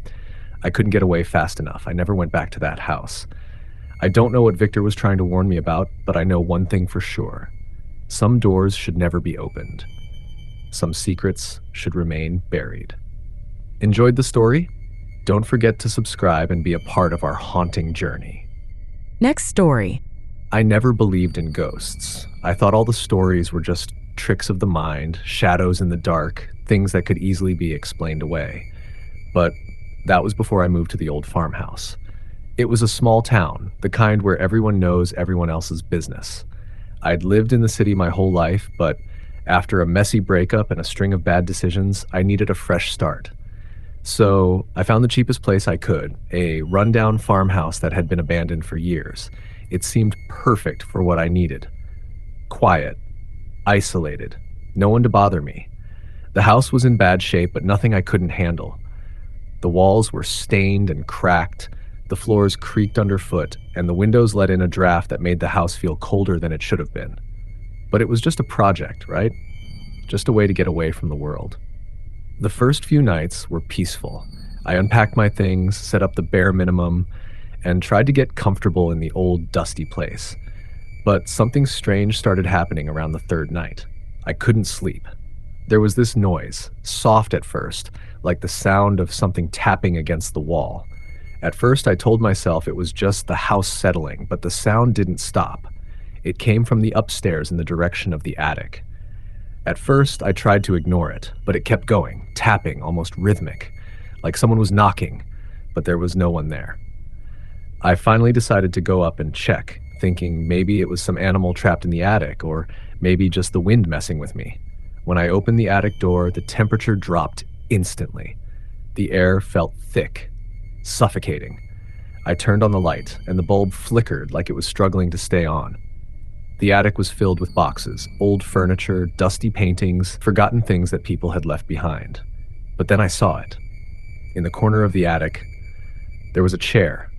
I couldn't get away fast enough. I never went back to that house. I don't know what Victor was trying to warn me about, but I know one thing for sure. Some doors should never be opened. Some secrets should remain buried. Enjoyed the story? Don't forget to subscribe and be a part of our haunting journey. Next story. I never believed in ghosts. I thought all the stories were just tricks of the mind, shadows in the dark, things that could easily be explained away. But that was before I moved to the old farmhouse. It was a small town, the kind where everyone knows everyone else's business. I'd lived in the city my whole life, but after a messy breakup and a string of bad decisions, I needed a fresh start. So I found the cheapest place I could, a rundown farmhouse that had been abandoned for years. It seemed perfect for what I needed. Quiet, isolated, no one to bother me. The house was in bad shape, but nothing I couldn't handle. The walls were stained and cracked, the floors creaked underfoot, and the windows let in a draft that made the house feel colder than it should have been. But it was just a project, right? Just a way to get away from the world. The first few nights were peaceful. I unpacked my things, set up the bare minimum, and tried to get comfortable in the old, dusty place. But something strange started happening around the third night. I couldn't sleep. There was this noise, soft at first, like the sound of something tapping against the wall. At first, I told myself it was just the house settling, but the sound didn't stop. It came from the upstairs in the direction of the attic. At first, I tried to ignore it, but it kept going, tapping, almost rhythmic, like someone was knocking, but there was no one there. I finally decided to go up and check, thinking maybe it was some animal trapped in the attic, or maybe just the wind messing with me. When I opened the attic door, the temperature dropped instantly. The air felt thick, suffocating. I turned on the light, and the bulb flickered like it was struggling to stay on. The attic was filled with boxes, old furniture, dusty paintings, forgotten things that people had left behind. But then I saw it. In the corner of the attic, there was a chair.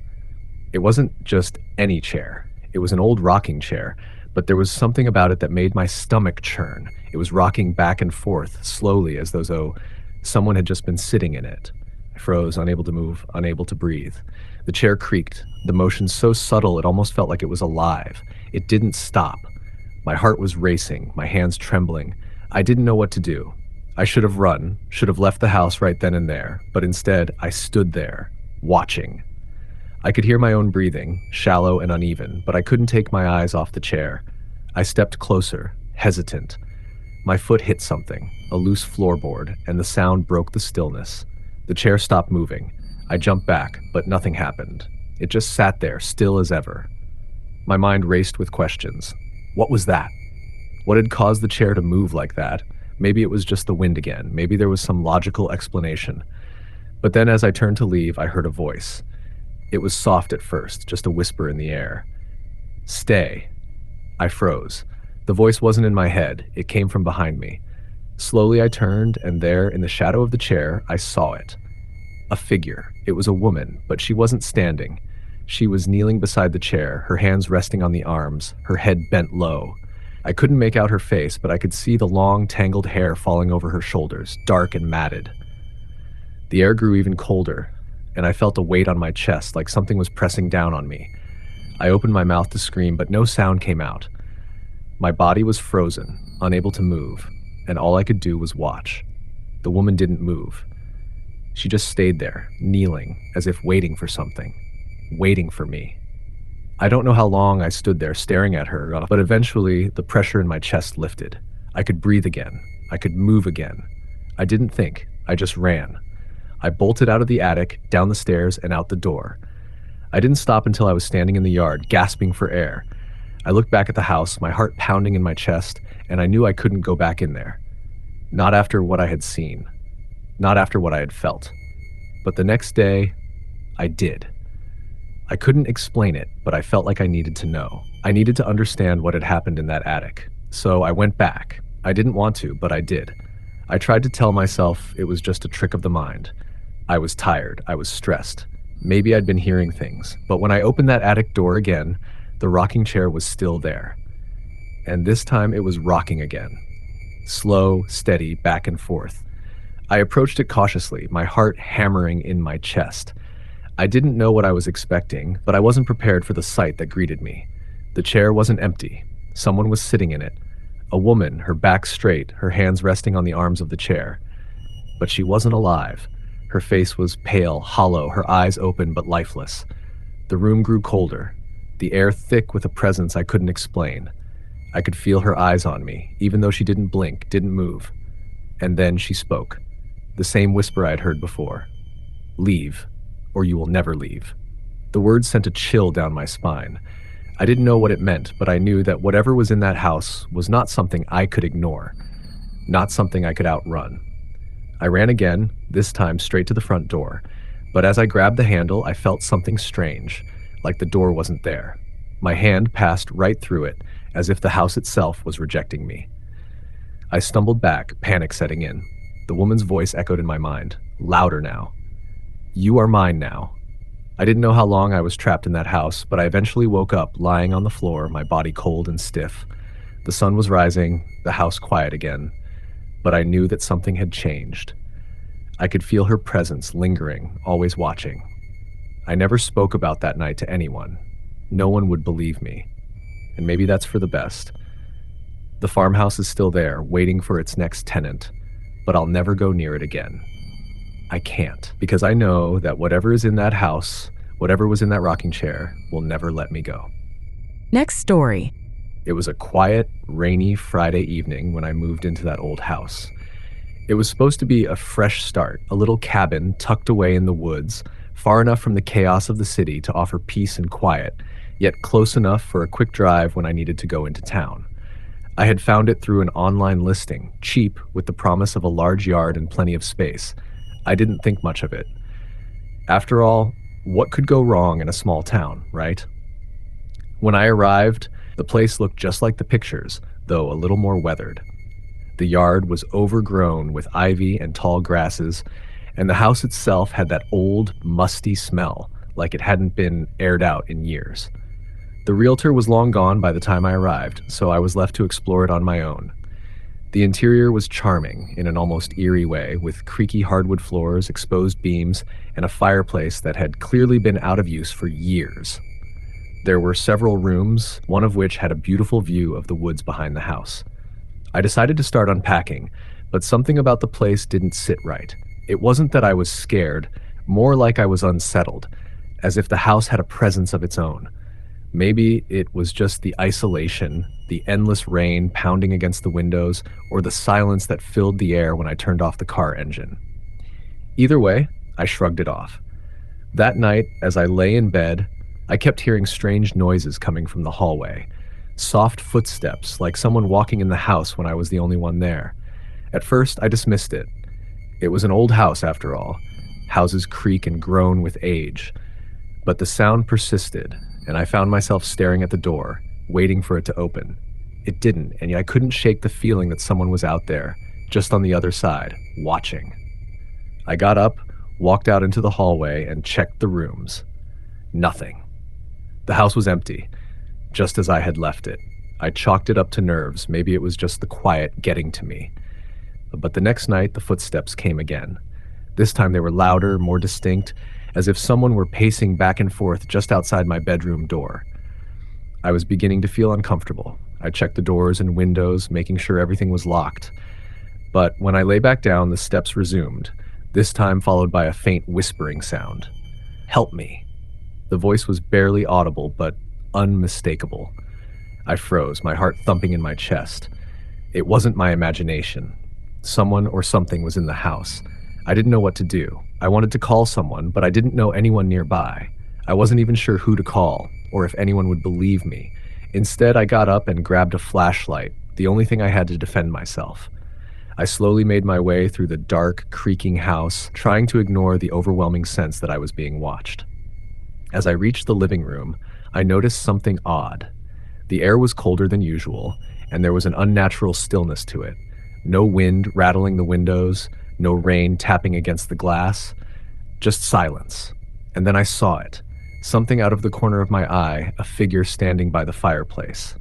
It wasn't just any chair. It was an old rocking chair, but there was something about it that made my stomach churn. It was rocking back and forth, slowly, as though someone had just been sitting in it. I froze, unable to move, unable to breathe. The chair creaked, the motion so subtle it almost felt like it was alive. It didn't stop. My heart was racing, my hands trembling. I didn't know what to do. I should have run, should have left the house right then and there, but instead I stood there, watching. I could hear my own breathing, shallow and uneven, but I couldn't take my eyes off the chair. I stepped closer, hesitant. My foot hit something, a loose floorboard, and the sound broke the stillness. The chair stopped moving. I jumped back, but nothing happened. It just sat there, still as ever. My mind raced with questions. What was that? What had caused the chair to move like that? Maybe it was just the wind again. Maybe there was some logical explanation. But then as I turned to leave, I heard a voice. It was soft at first, just a whisper in the air. Stay. I froze. The voice wasn't in my head. It came from behind me. Slowly I turned, and there, in the shadow of the chair, I saw it. A figure. It was a woman, but she wasn't standing. She was kneeling beside the chair, her hands resting on the arms, her head bent low. I couldn't make out her face, but I could see the long, tangled hair falling over her shoulders, dark and matted. The air grew even colder, and I felt a weight on my chest, like something was pressing down on me. I opened my mouth to scream, but no sound came out. My body was frozen, unable to move, and all I could do was watch. The woman didn't move. She just stayed there, kneeling, as if waiting for something. Waiting for me. I don't know how long I stood there staring at her, but eventually the pressure in my chest lifted. I could breathe again. I could move again. I didn't think. I just ran. I bolted out of the attic, down the stairs, and out the door. I didn't stop until I was standing in the yard, gasping for air. I looked back at the house, my heart pounding in my chest, and I knew I couldn't go back in there. Not after what I had seen. Not after what I had felt. But the next day, I did. I couldn't explain it, but I felt like I needed to know. I needed to understand what had happened in that attic. So I went back. I didn't want to, but I did. I tried to tell myself it was just a trick of the mind. I was tired. I was stressed. Maybe I'd been hearing things. But when I opened that attic door again, the rocking chair was still there. And this time it was rocking again. Slow, steady, back and forth. I approached it cautiously, my heart hammering in my chest. I didn't know what I was expecting, but I wasn't prepared for the sight that greeted me. The chair wasn't empty. Someone was sitting in it. A woman, her back straight, her hands resting on the arms of the chair. But she wasn't alive. Her face was pale, hollow, her eyes open but lifeless. The room grew colder, the air thick with a presence I couldn't explain. I could feel her eyes on me, even though she didn't blink, didn't move. And then she spoke. The same whisper I'd heard before. Leave, or you will never leave. The words sent a chill down my spine. I didn't know what it meant, but I knew that whatever was in that house was not something I could ignore, not something I could outrun. I ran again, this time straight to the front door, but as I grabbed the handle, I felt something strange, like the door wasn't there. My hand passed right through it, as if the house itself was rejecting me. I stumbled back, panic setting in. The woman's voice echoed in my mind, louder now. You are mine now. I didn't know how long I was trapped in that house, but I eventually woke up, lying on the floor, my body cold and stiff. The sun was rising, the house quiet again, but I knew that something had changed. I could feel her presence lingering, always watching. I never spoke about that night to anyone. No one would believe me. And maybe that's for the best. The farmhouse is still there, waiting for its next tenant, but I'll never go near it again. I can't, because I know that whatever is in that house, whatever was in that rocking chair, will never let me go. Next story. It was a quiet, rainy Friday evening when I moved into that old house. It was supposed to be a fresh start, a little cabin tucked away in the woods, far enough from the chaos of the city to offer peace and quiet, yet close enough for a quick drive when I needed to go into town. I had found it through an online listing, cheap with the promise of a large yard and plenty of space. I didn't think much of it. After all, what could go wrong in a small town, right? When I arrived, the place looked just like the pictures, though a little more weathered. The yard was overgrown with ivy and tall grasses, and the house itself had that old, musty smell, like it hadn't been aired out in years. The realtor was long gone by the time I arrived, so I was left to explore it on my own. The interior was charming in an almost eerie way, with creaky hardwood floors, exposed beams, and a fireplace that had clearly been out of use for years. There were several rooms, one of which had a beautiful view of the woods behind the house. I decided to start unpacking, but something about the place didn't sit right. It wasn't that I was scared, more like I was unsettled, as if the house had a presence of its own. Maybe it was just the isolation, the endless rain pounding against the windows, or the silence that filled the air when I turned off the car engine. Either way, I shrugged it off. That night, as I lay in bed, I kept hearing strange noises coming from the hallway. Soft footsteps, like someone walking in the house when I was the only one there. At first, I dismissed it. It was an old house, after all. Houses creak and groan with age. But the sound persisted, and I found myself staring at the door, waiting for it to open. It didn't, and yet I couldn't shake the feeling that someone was out there, just on the other side, watching. I got up, walked out into the hallway, and checked the rooms. Nothing. The house was empty, just as I had left it. I chalked it up to nerves. Maybe it was just the quiet getting to me. But the next night, the footsteps came again. This time they were louder, more distinct, as if someone were pacing back and forth just outside my bedroom door. I was beginning to feel uncomfortable. I checked the doors and windows, making sure everything was locked. But when I lay back down, the steps resumed, this time followed by a faint whispering sound. "Help me." The voice was barely audible, but unmistakable. I froze, my heart thumping in my chest. It wasn't my imagination. Someone or something was in the house. I didn't know what to do. I wanted to call someone, but I didn't know anyone nearby. I wasn't even sure who to call, or if anyone would believe me. Instead, I got up and grabbed a flashlight, the only thing I had to defend myself. I slowly made my way through the dark, creaking house, trying to ignore the overwhelming sense that I was being watched. As I reached the living room, I noticed something odd. The air was colder than usual, and there was an unnatural stillness to it. No wind rattling the windows, no rain tapping against the glass, just silence. And then I saw it. Something out of the corner of my eye, a figure standing by the fireplace.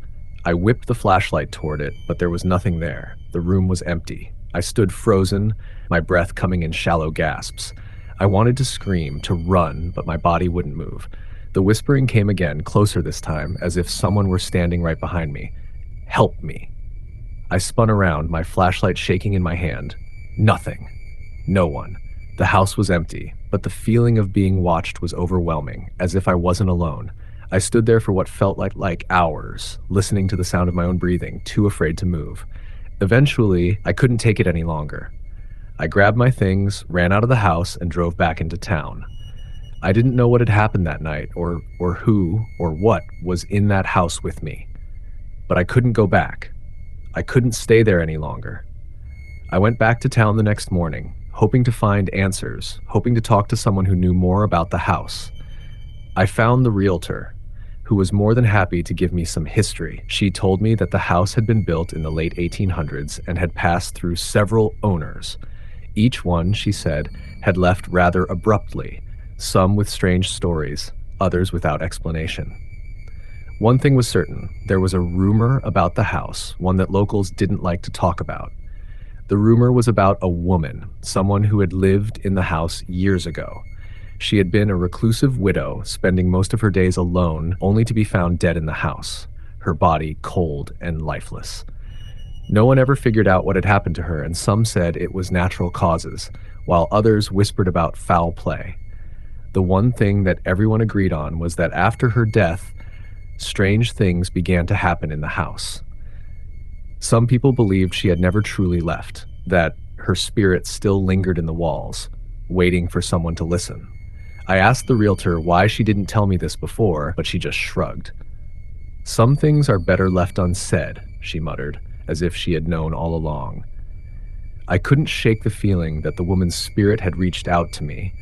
I whipped the flashlight toward it, but there was nothing there. The room was empty. I stood frozen, my breath coming in shallow gasps. I wanted to scream, to run, but my body wouldn't move. The whispering came again, closer this time, as if someone were standing right behind me. "Help me." I spun around, my flashlight shaking in my hand. Nothing. No one. The house was empty, but the feeling of being watched was overwhelming, as if I wasn't alone. I stood there for what felt like hours, listening to the sound of my own breathing, too afraid to move. Eventually, I couldn't take it any longer. I grabbed my things, ran out of the house, and drove back into town. I didn't know what had happened that night, or who, or what was in that house with me. But I couldn't go back. I couldn't stay there any longer. I went back to town the next morning, hoping to find answers, hoping to talk to someone who knew more about the house. I found the realtor, who was more than happy to give me some history. She told me that the house had been built in the late 1800s and had passed through several owners. Each one, she said, had left rather abruptly, some with strange stories, others without explanation. One thing was certain, there was a rumor about the house, one that locals didn't like to talk about. The rumor was about a woman, someone who had lived in the house years ago. She had been a reclusive widow, spending most of her days alone, only to be found dead in the house, her body cold and lifeless. No one ever figured out what had happened to her, and some said it was natural causes, while others whispered about foul play. The one thing that everyone agreed on was that after her death, strange things began to happen in the house. Some people believed she had never truly left, that her spirit still lingered in the walls, waiting for someone to listen. I asked the realtor why she didn't tell me this before, but she just shrugged. "Some things are better left unsaid," she muttered, as if she had known all along. I couldn't shake the feeling that the woman's spirit had reached out to me.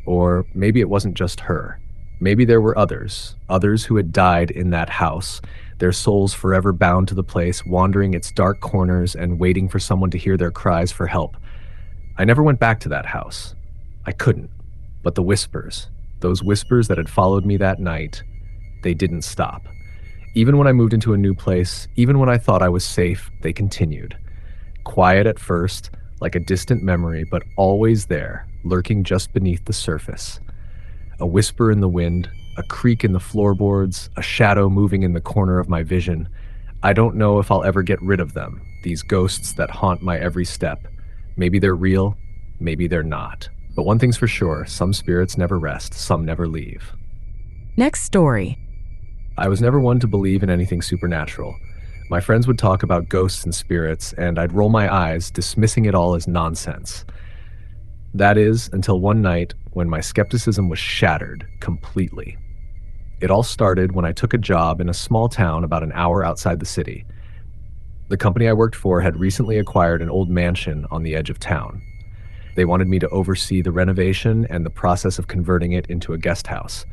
Or maybe it wasn't just her. Maybe there were others who had died in that house, their souls forever bound to the place, wandering its dark corners and waiting for someone to hear their cries for help. I never went back to that house. I couldn't. But the whispers, those whispers that had followed me that night, they didn't stop. Even when I moved into a new place, even when I thought I was safe, they continued. Quiet at first, like a distant memory, but always there, lurking just beneath the surface. A whisper in the wind, a creak in the floorboards, a shadow moving in the corner of my vision. I don't know if I'll ever get rid of them, these ghosts that haunt my every step. Maybe they're real, maybe they're not. But one thing's for sure, some spirits never rest, some never leave. Next story. I was never one to believe in anything supernatural. My friends would talk about ghosts and spirits, and I'd roll my eyes, dismissing it all as nonsense. That is, until one night when my skepticism was shattered completely. It all started when I took a job in a small town about an hour outside the city. The company I worked for had recently acquired an old mansion on the edge of town. They wanted me to oversee the renovation and the process of converting it into a guest house.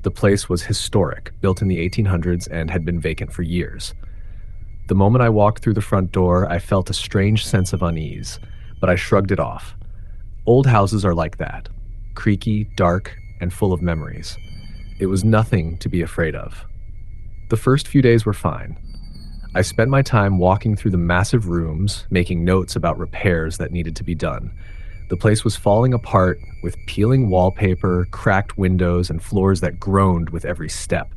The place was historic, built in the 1800s, and had been vacant for years. The moment I walked through the front door, I felt a strange sense of unease, but I shrugged it off. Old houses are like that, creaky, dark, and full of memories. It was nothing to be afraid of. The first few days were fine. I spent my time walking through the massive rooms, making notes about repairs that needed to be done. The place was falling apart with peeling wallpaper, cracked windows, and floors that groaned with every step.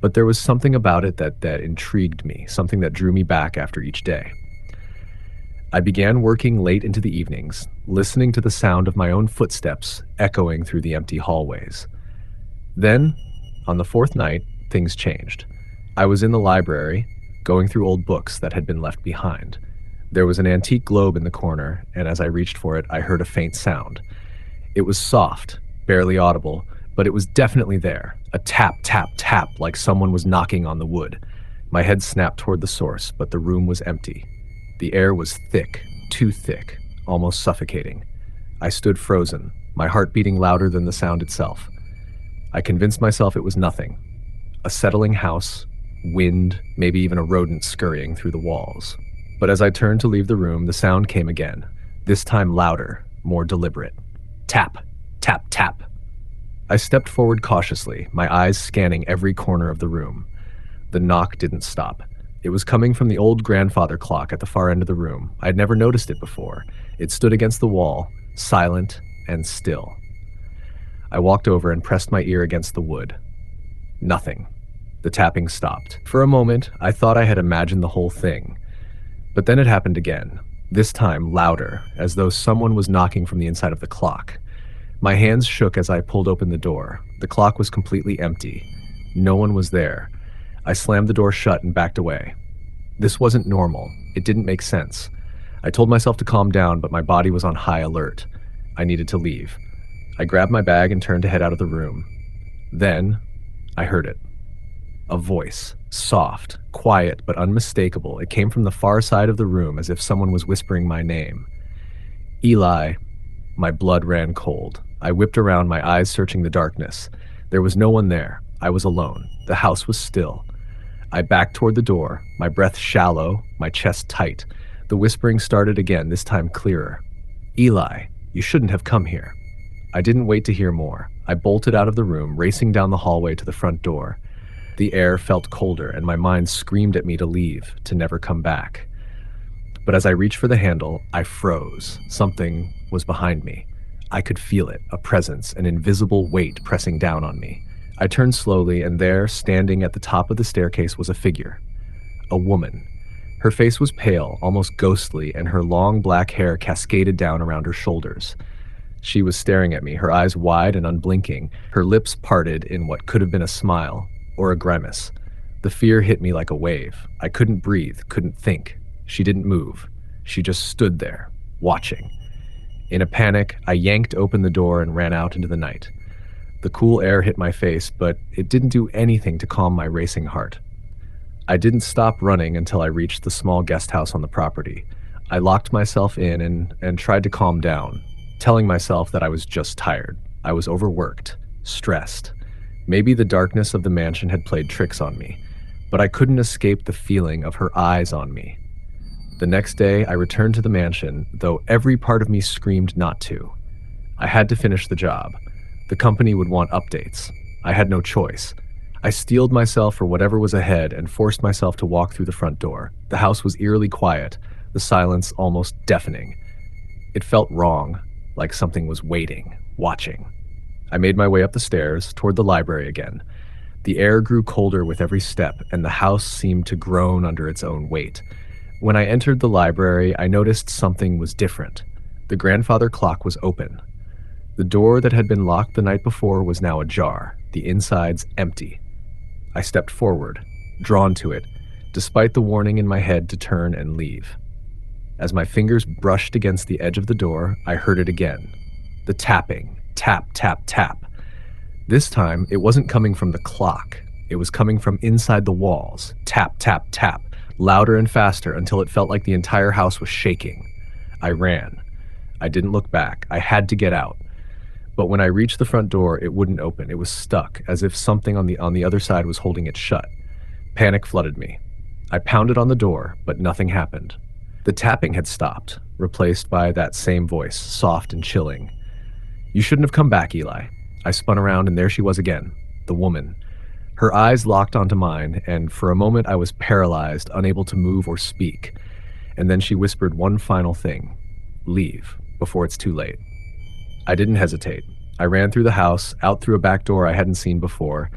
But there was something about it that intrigued me, something that drew me back after each day. I began working late into the evenings, listening to the sound of my own footsteps echoing through the empty hallways. Then, on the fourth night, things changed. I was in the library, going through old books that had been left behind. There was an antique globe in the corner, and as I reached for it, I heard a faint sound. It was soft, barely audible, but it was definitely there. A tap, tap, tap, like someone was knocking on the wood. My head snapped toward the source, but the room was empty. The air was thick, too thick, almost suffocating. I stood frozen, my heart beating louder than the sound itself. I convinced myself it was nothing. A settling house, wind, maybe even a rodent scurrying through the walls. But as I turned to leave the room, the sound came again, this time louder, more deliberate. Tap, tap, tap. I stepped forward cautiously, my eyes scanning every corner of the room. The knock didn't stop. It was coming from the old grandfather clock at the far end of the room. I'd never noticed it before. It stood against the wall, silent and still. I walked over and pressed my ear against the wood. Nothing. The tapping stopped. For a moment, I thought I had imagined the whole thing. But then it happened again, this time louder, as though someone was knocking from the inside of the clock. My hands shook as I pulled open the door. The clock was completely empty. No one was there. I slammed the door shut and backed away. This wasn't normal. It didn't make sense. I told myself to calm down, but my body was on high alert. I needed to leave. I grabbed my bag and turned to head out of the room. Then, I heard it. A voice, soft, quiet, but unmistakable. It came from the far side of the room as if someone was whispering my name. Eli. My blood ran cold. I whipped around, my eyes searching the darkness. There was no one there. I was alone. The house was still. I backed toward the door, my breath shallow, my chest tight. The whispering started again, this time clearer. Eli, you shouldn't have come here. I didn't wait to hear more. I bolted out of the room, racing down the hallway to the front door. The air felt colder, and my mind screamed at me to leave, to never come back. But as I reached for the handle, I froze. Something was behind me. I could feel it, a presence, an invisible weight pressing down on me. I turned slowly, and there, standing at the top of the staircase, was a figure. A woman. Her face was pale, almost ghostly, and her long black hair cascaded down around her shoulders. She was staring at me, her eyes wide and unblinking, her lips parted in what could have been a smile, or a grimace. The fear hit me like a wave. I couldn't breathe, couldn't think. She didn't move. She just stood there, watching. In a panic, I yanked open the door and ran out into the night. The cool air hit my face, but it didn't do anything to calm my racing heart. I didn't stop running until I reached the small guest house on the property. I locked myself in and tried to calm down, telling myself that I was just tired. I was overworked, stressed. Maybe the darkness of the mansion had played tricks on me, but I couldn't escape the feeling of her eyes on me. The next day, I returned to the mansion, though every part of me screamed not to. I had to finish the job. The company would want updates. I had no choice. I steeled myself for whatever was ahead and forced myself to walk through the front door. The house was eerily quiet, the silence almost deafening. It felt wrong, like something was waiting, watching. I made my way up the stairs, toward the library again. The air grew colder with every step, and the house seemed to groan under its own weight. When I entered the library, I noticed something was different. The grandfather clock was open. The door that had been locked the night before was now ajar, the insides empty. I stepped forward, drawn to it, despite the warning in my head to turn and leave. As my fingers brushed against the edge of the door, I heard it again. The tapping, tap, tap, tap. This time, it wasn't coming from the clock. It was coming from inside the walls. Tap, tap, tap, louder and faster until it felt like the entire house was shaking. I ran. I didn't look back. I had to get out. But when I reached the front door, it wouldn't open. It was stuck, as if something on the other side was holding it shut. Panic flooded me. I pounded on the door, but nothing happened. The tapping had stopped, replaced by that same voice, soft and chilling. "You shouldn't have come back, Eli." I spun around, and there she was again, the woman. Her eyes locked onto mine, and for a moment I was paralyzed, unable to move or speak. And then she whispered one final thing: "Leave, before it's too late." I didn't hesitate. I ran through the house, out through a back door I hadn't seen before,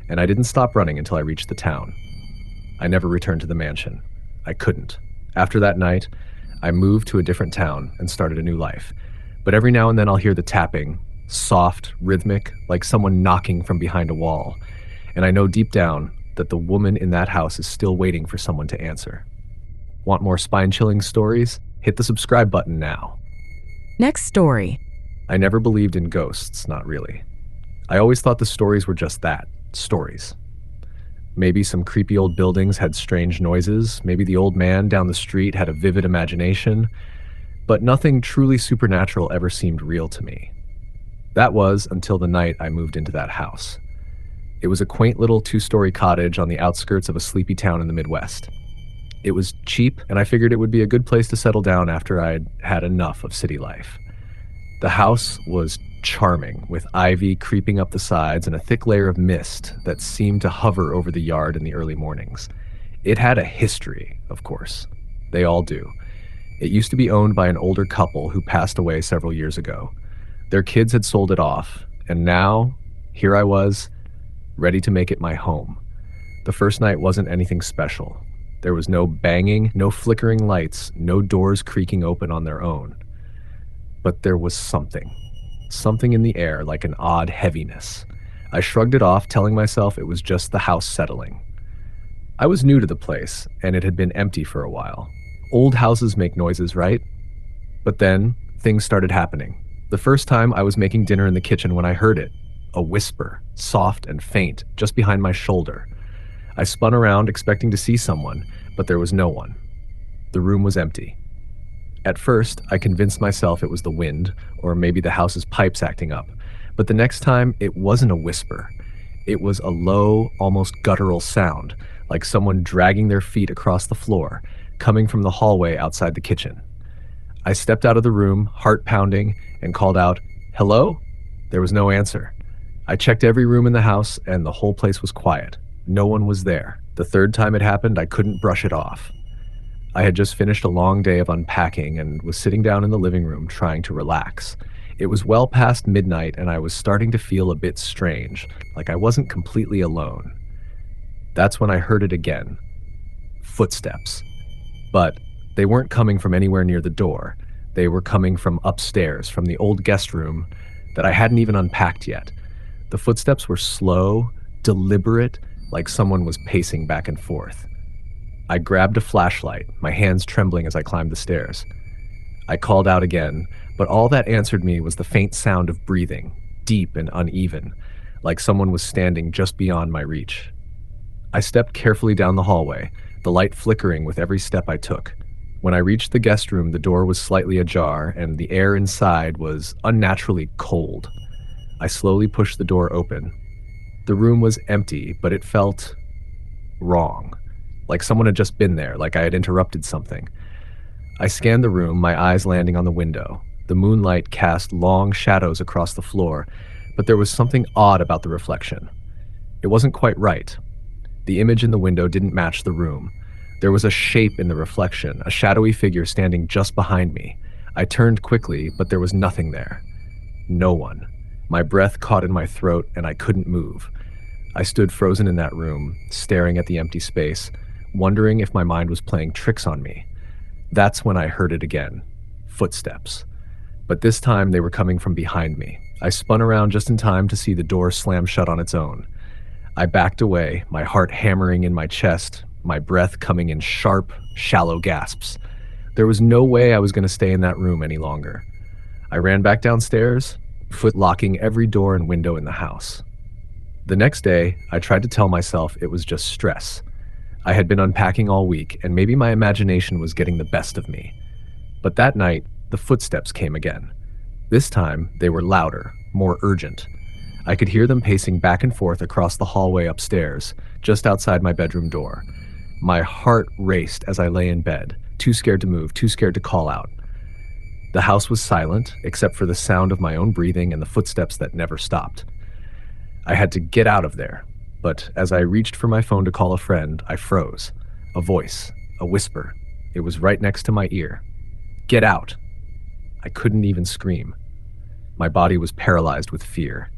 and I didn't stop running until I reached the town. I never returned to the mansion. I couldn't. After that night, I moved to a different town and started a new life. But every now and then I'll hear the tapping, soft, rhythmic, like someone knocking from behind a wall. And I know deep down that the woman in that house is still waiting for someone to answer. Want more spine-chilling stories? Hit the subscribe button now. Next story. I never believed in ghosts, not really. I always thought the stories were just that, stories. Maybe some creepy old buildings had strange noises, maybe the old man down the street had a vivid imagination, but nothing truly supernatural ever seemed real to me. That was until the night I moved into that house. It was a quaint little 2-story cottage on the outskirts of a sleepy town in the Midwest. It was cheap, and I figured it would be a good place to settle down after I'd had enough of city life. The house was charming, with ivy creeping up the sides and a thick layer of mist that seemed to hover over the yard in the early mornings. It had a history, of course. They all do. It used to be owned by an older couple who passed away several years ago. Their kids had sold it off, and now, here I was, ready to make it my home. The first night wasn't anything special. There was no banging, no flickering lights, no doors creaking open on their own. But there was something in the air, like an odd heaviness. I shrugged it off, telling myself it was just the house settling. I was new to the place, and it had been empty for a while. Old houses make noises, right? But then, things started happening. The first time I was making dinner in the kitchen when I heard it. A whisper, soft and faint, just behind my shoulder. I spun around, expecting to see someone, but there was no one. The room was empty. At first, I convinced myself it was the wind, or maybe the house's pipes acting up. But the next time, it wasn't a whisper. It was a low, almost guttural sound, like someone dragging their feet across the floor, coming from the hallway outside the kitchen. I stepped out of the room, heart pounding, and called out, "Hello?" There was no answer. I checked every room in the house, and the whole place was quiet. No one was there. The third time it happened, I couldn't brush it off. I had just finished a long day of unpacking and was sitting down in the living room trying to relax. It was well past midnight, and I was starting to feel a bit strange, like I wasn't completely alone. That's when I heard it again. Footsteps. But they weren't coming from anywhere near the door. They were coming from upstairs, from the old guest room that I hadn't even unpacked yet. The footsteps were slow, deliberate, like someone was pacing back and forth. I grabbed a flashlight, my hands trembling as I climbed the stairs. I called out again, but all that answered me was the faint sound of breathing, deep and uneven, like someone was standing just beyond my reach. I stepped carefully down the hallway, the light flickering with every step I took. When I reached the guest room, the door was slightly ajar, and the air inside was unnaturally cold. I slowly pushed the door open. The room was empty, but it felt wrong. Like someone had just been there, like I had interrupted something. I scanned the room, my eyes landing on the window. The moonlight cast long shadows across the floor, but there was something odd about the reflection. It wasn't quite right. The image in the window didn't match the room. There was a shape in the reflection, a shadowy figure standing just behind me. I turned quickly, but there was nothing there. No one. My breath caught in my throat, and I couldn't move. I stood frozen in that room, staring at the empty space, wondering if my mind was playing tricks on me. That's when I heard it again. Footsteps. But this time they were coming from behind me. I spun around just in time to see the door slam shut on its own. I backed away, my heart hammering in my chest, my breath coming in sharp, shallow gasps. There was no way I was going to stay in that room any longer. I ran back downstairs, foot locking every door and window in the house. The next day, I tried to tell myself it was just stress. I had been unpacking all week, and maybe my imagination was getting the best of me. But that night, the footsteps came again. This time, they were louder, more urgent. I could hear them pacing back and forth across the hallway upstairs, just outside my bedroom door. My heart raced as I lay in bed, too scared to move, too scared to call out. The house was silent, except for the sound of my own breathing and the footsteps that never stopped. I had to get out of there, but as I reached for my phone to call a friend, I froze. A voice, a whisper. It was right next to my ear. "Get out!" I couldn't even scream. My body was paralyzed with fear.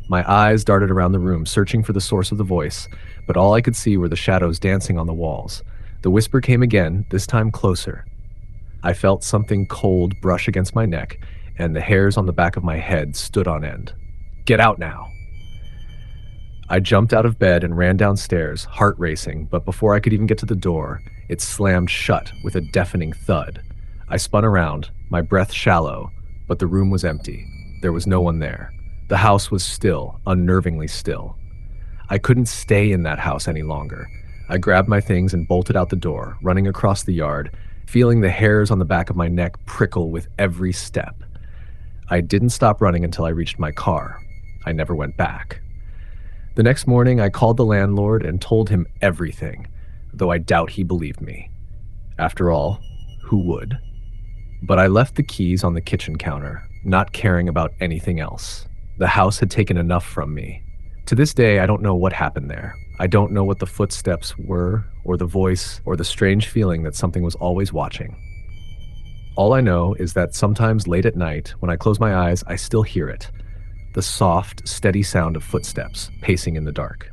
My eyes darted around the room, searching for the source of the voice, but all I could see were the shadows dancing on the walls. The whisper came again, this time closer. I felt something cold brush against my neck, and the hairs on the back of my head stood on end. "Get out now!" I jumped out of bed and ran downstairs, heart racing, but before I could even get to the door, it slammed shut with a deafening thud. I spun around, my breath shallow, but the room was empty. There was no one there. The house was still, unnervingly still. I couldn't stay in that house any longer. I grabbed my things and bolted out the door, running across the yard, feeling the hairs on the back of my neck prickle with every step. I didn't stop running until I reached my car. I never went back. The next morning, I called the landlord and told him everything, though I doubt he believed me. After all, who would? But I left the keys on the kitchen counter, not caring about anything else. The house had taken enough from me. To this day, I don't know what happened there. I don't know what the footsteps were, or the voice, or the strange feeling that something was always watching. All I know is that sometimes late at night, when I close my eyes, I still hear it. The soft, steady sound of footsteps pacing in the dark.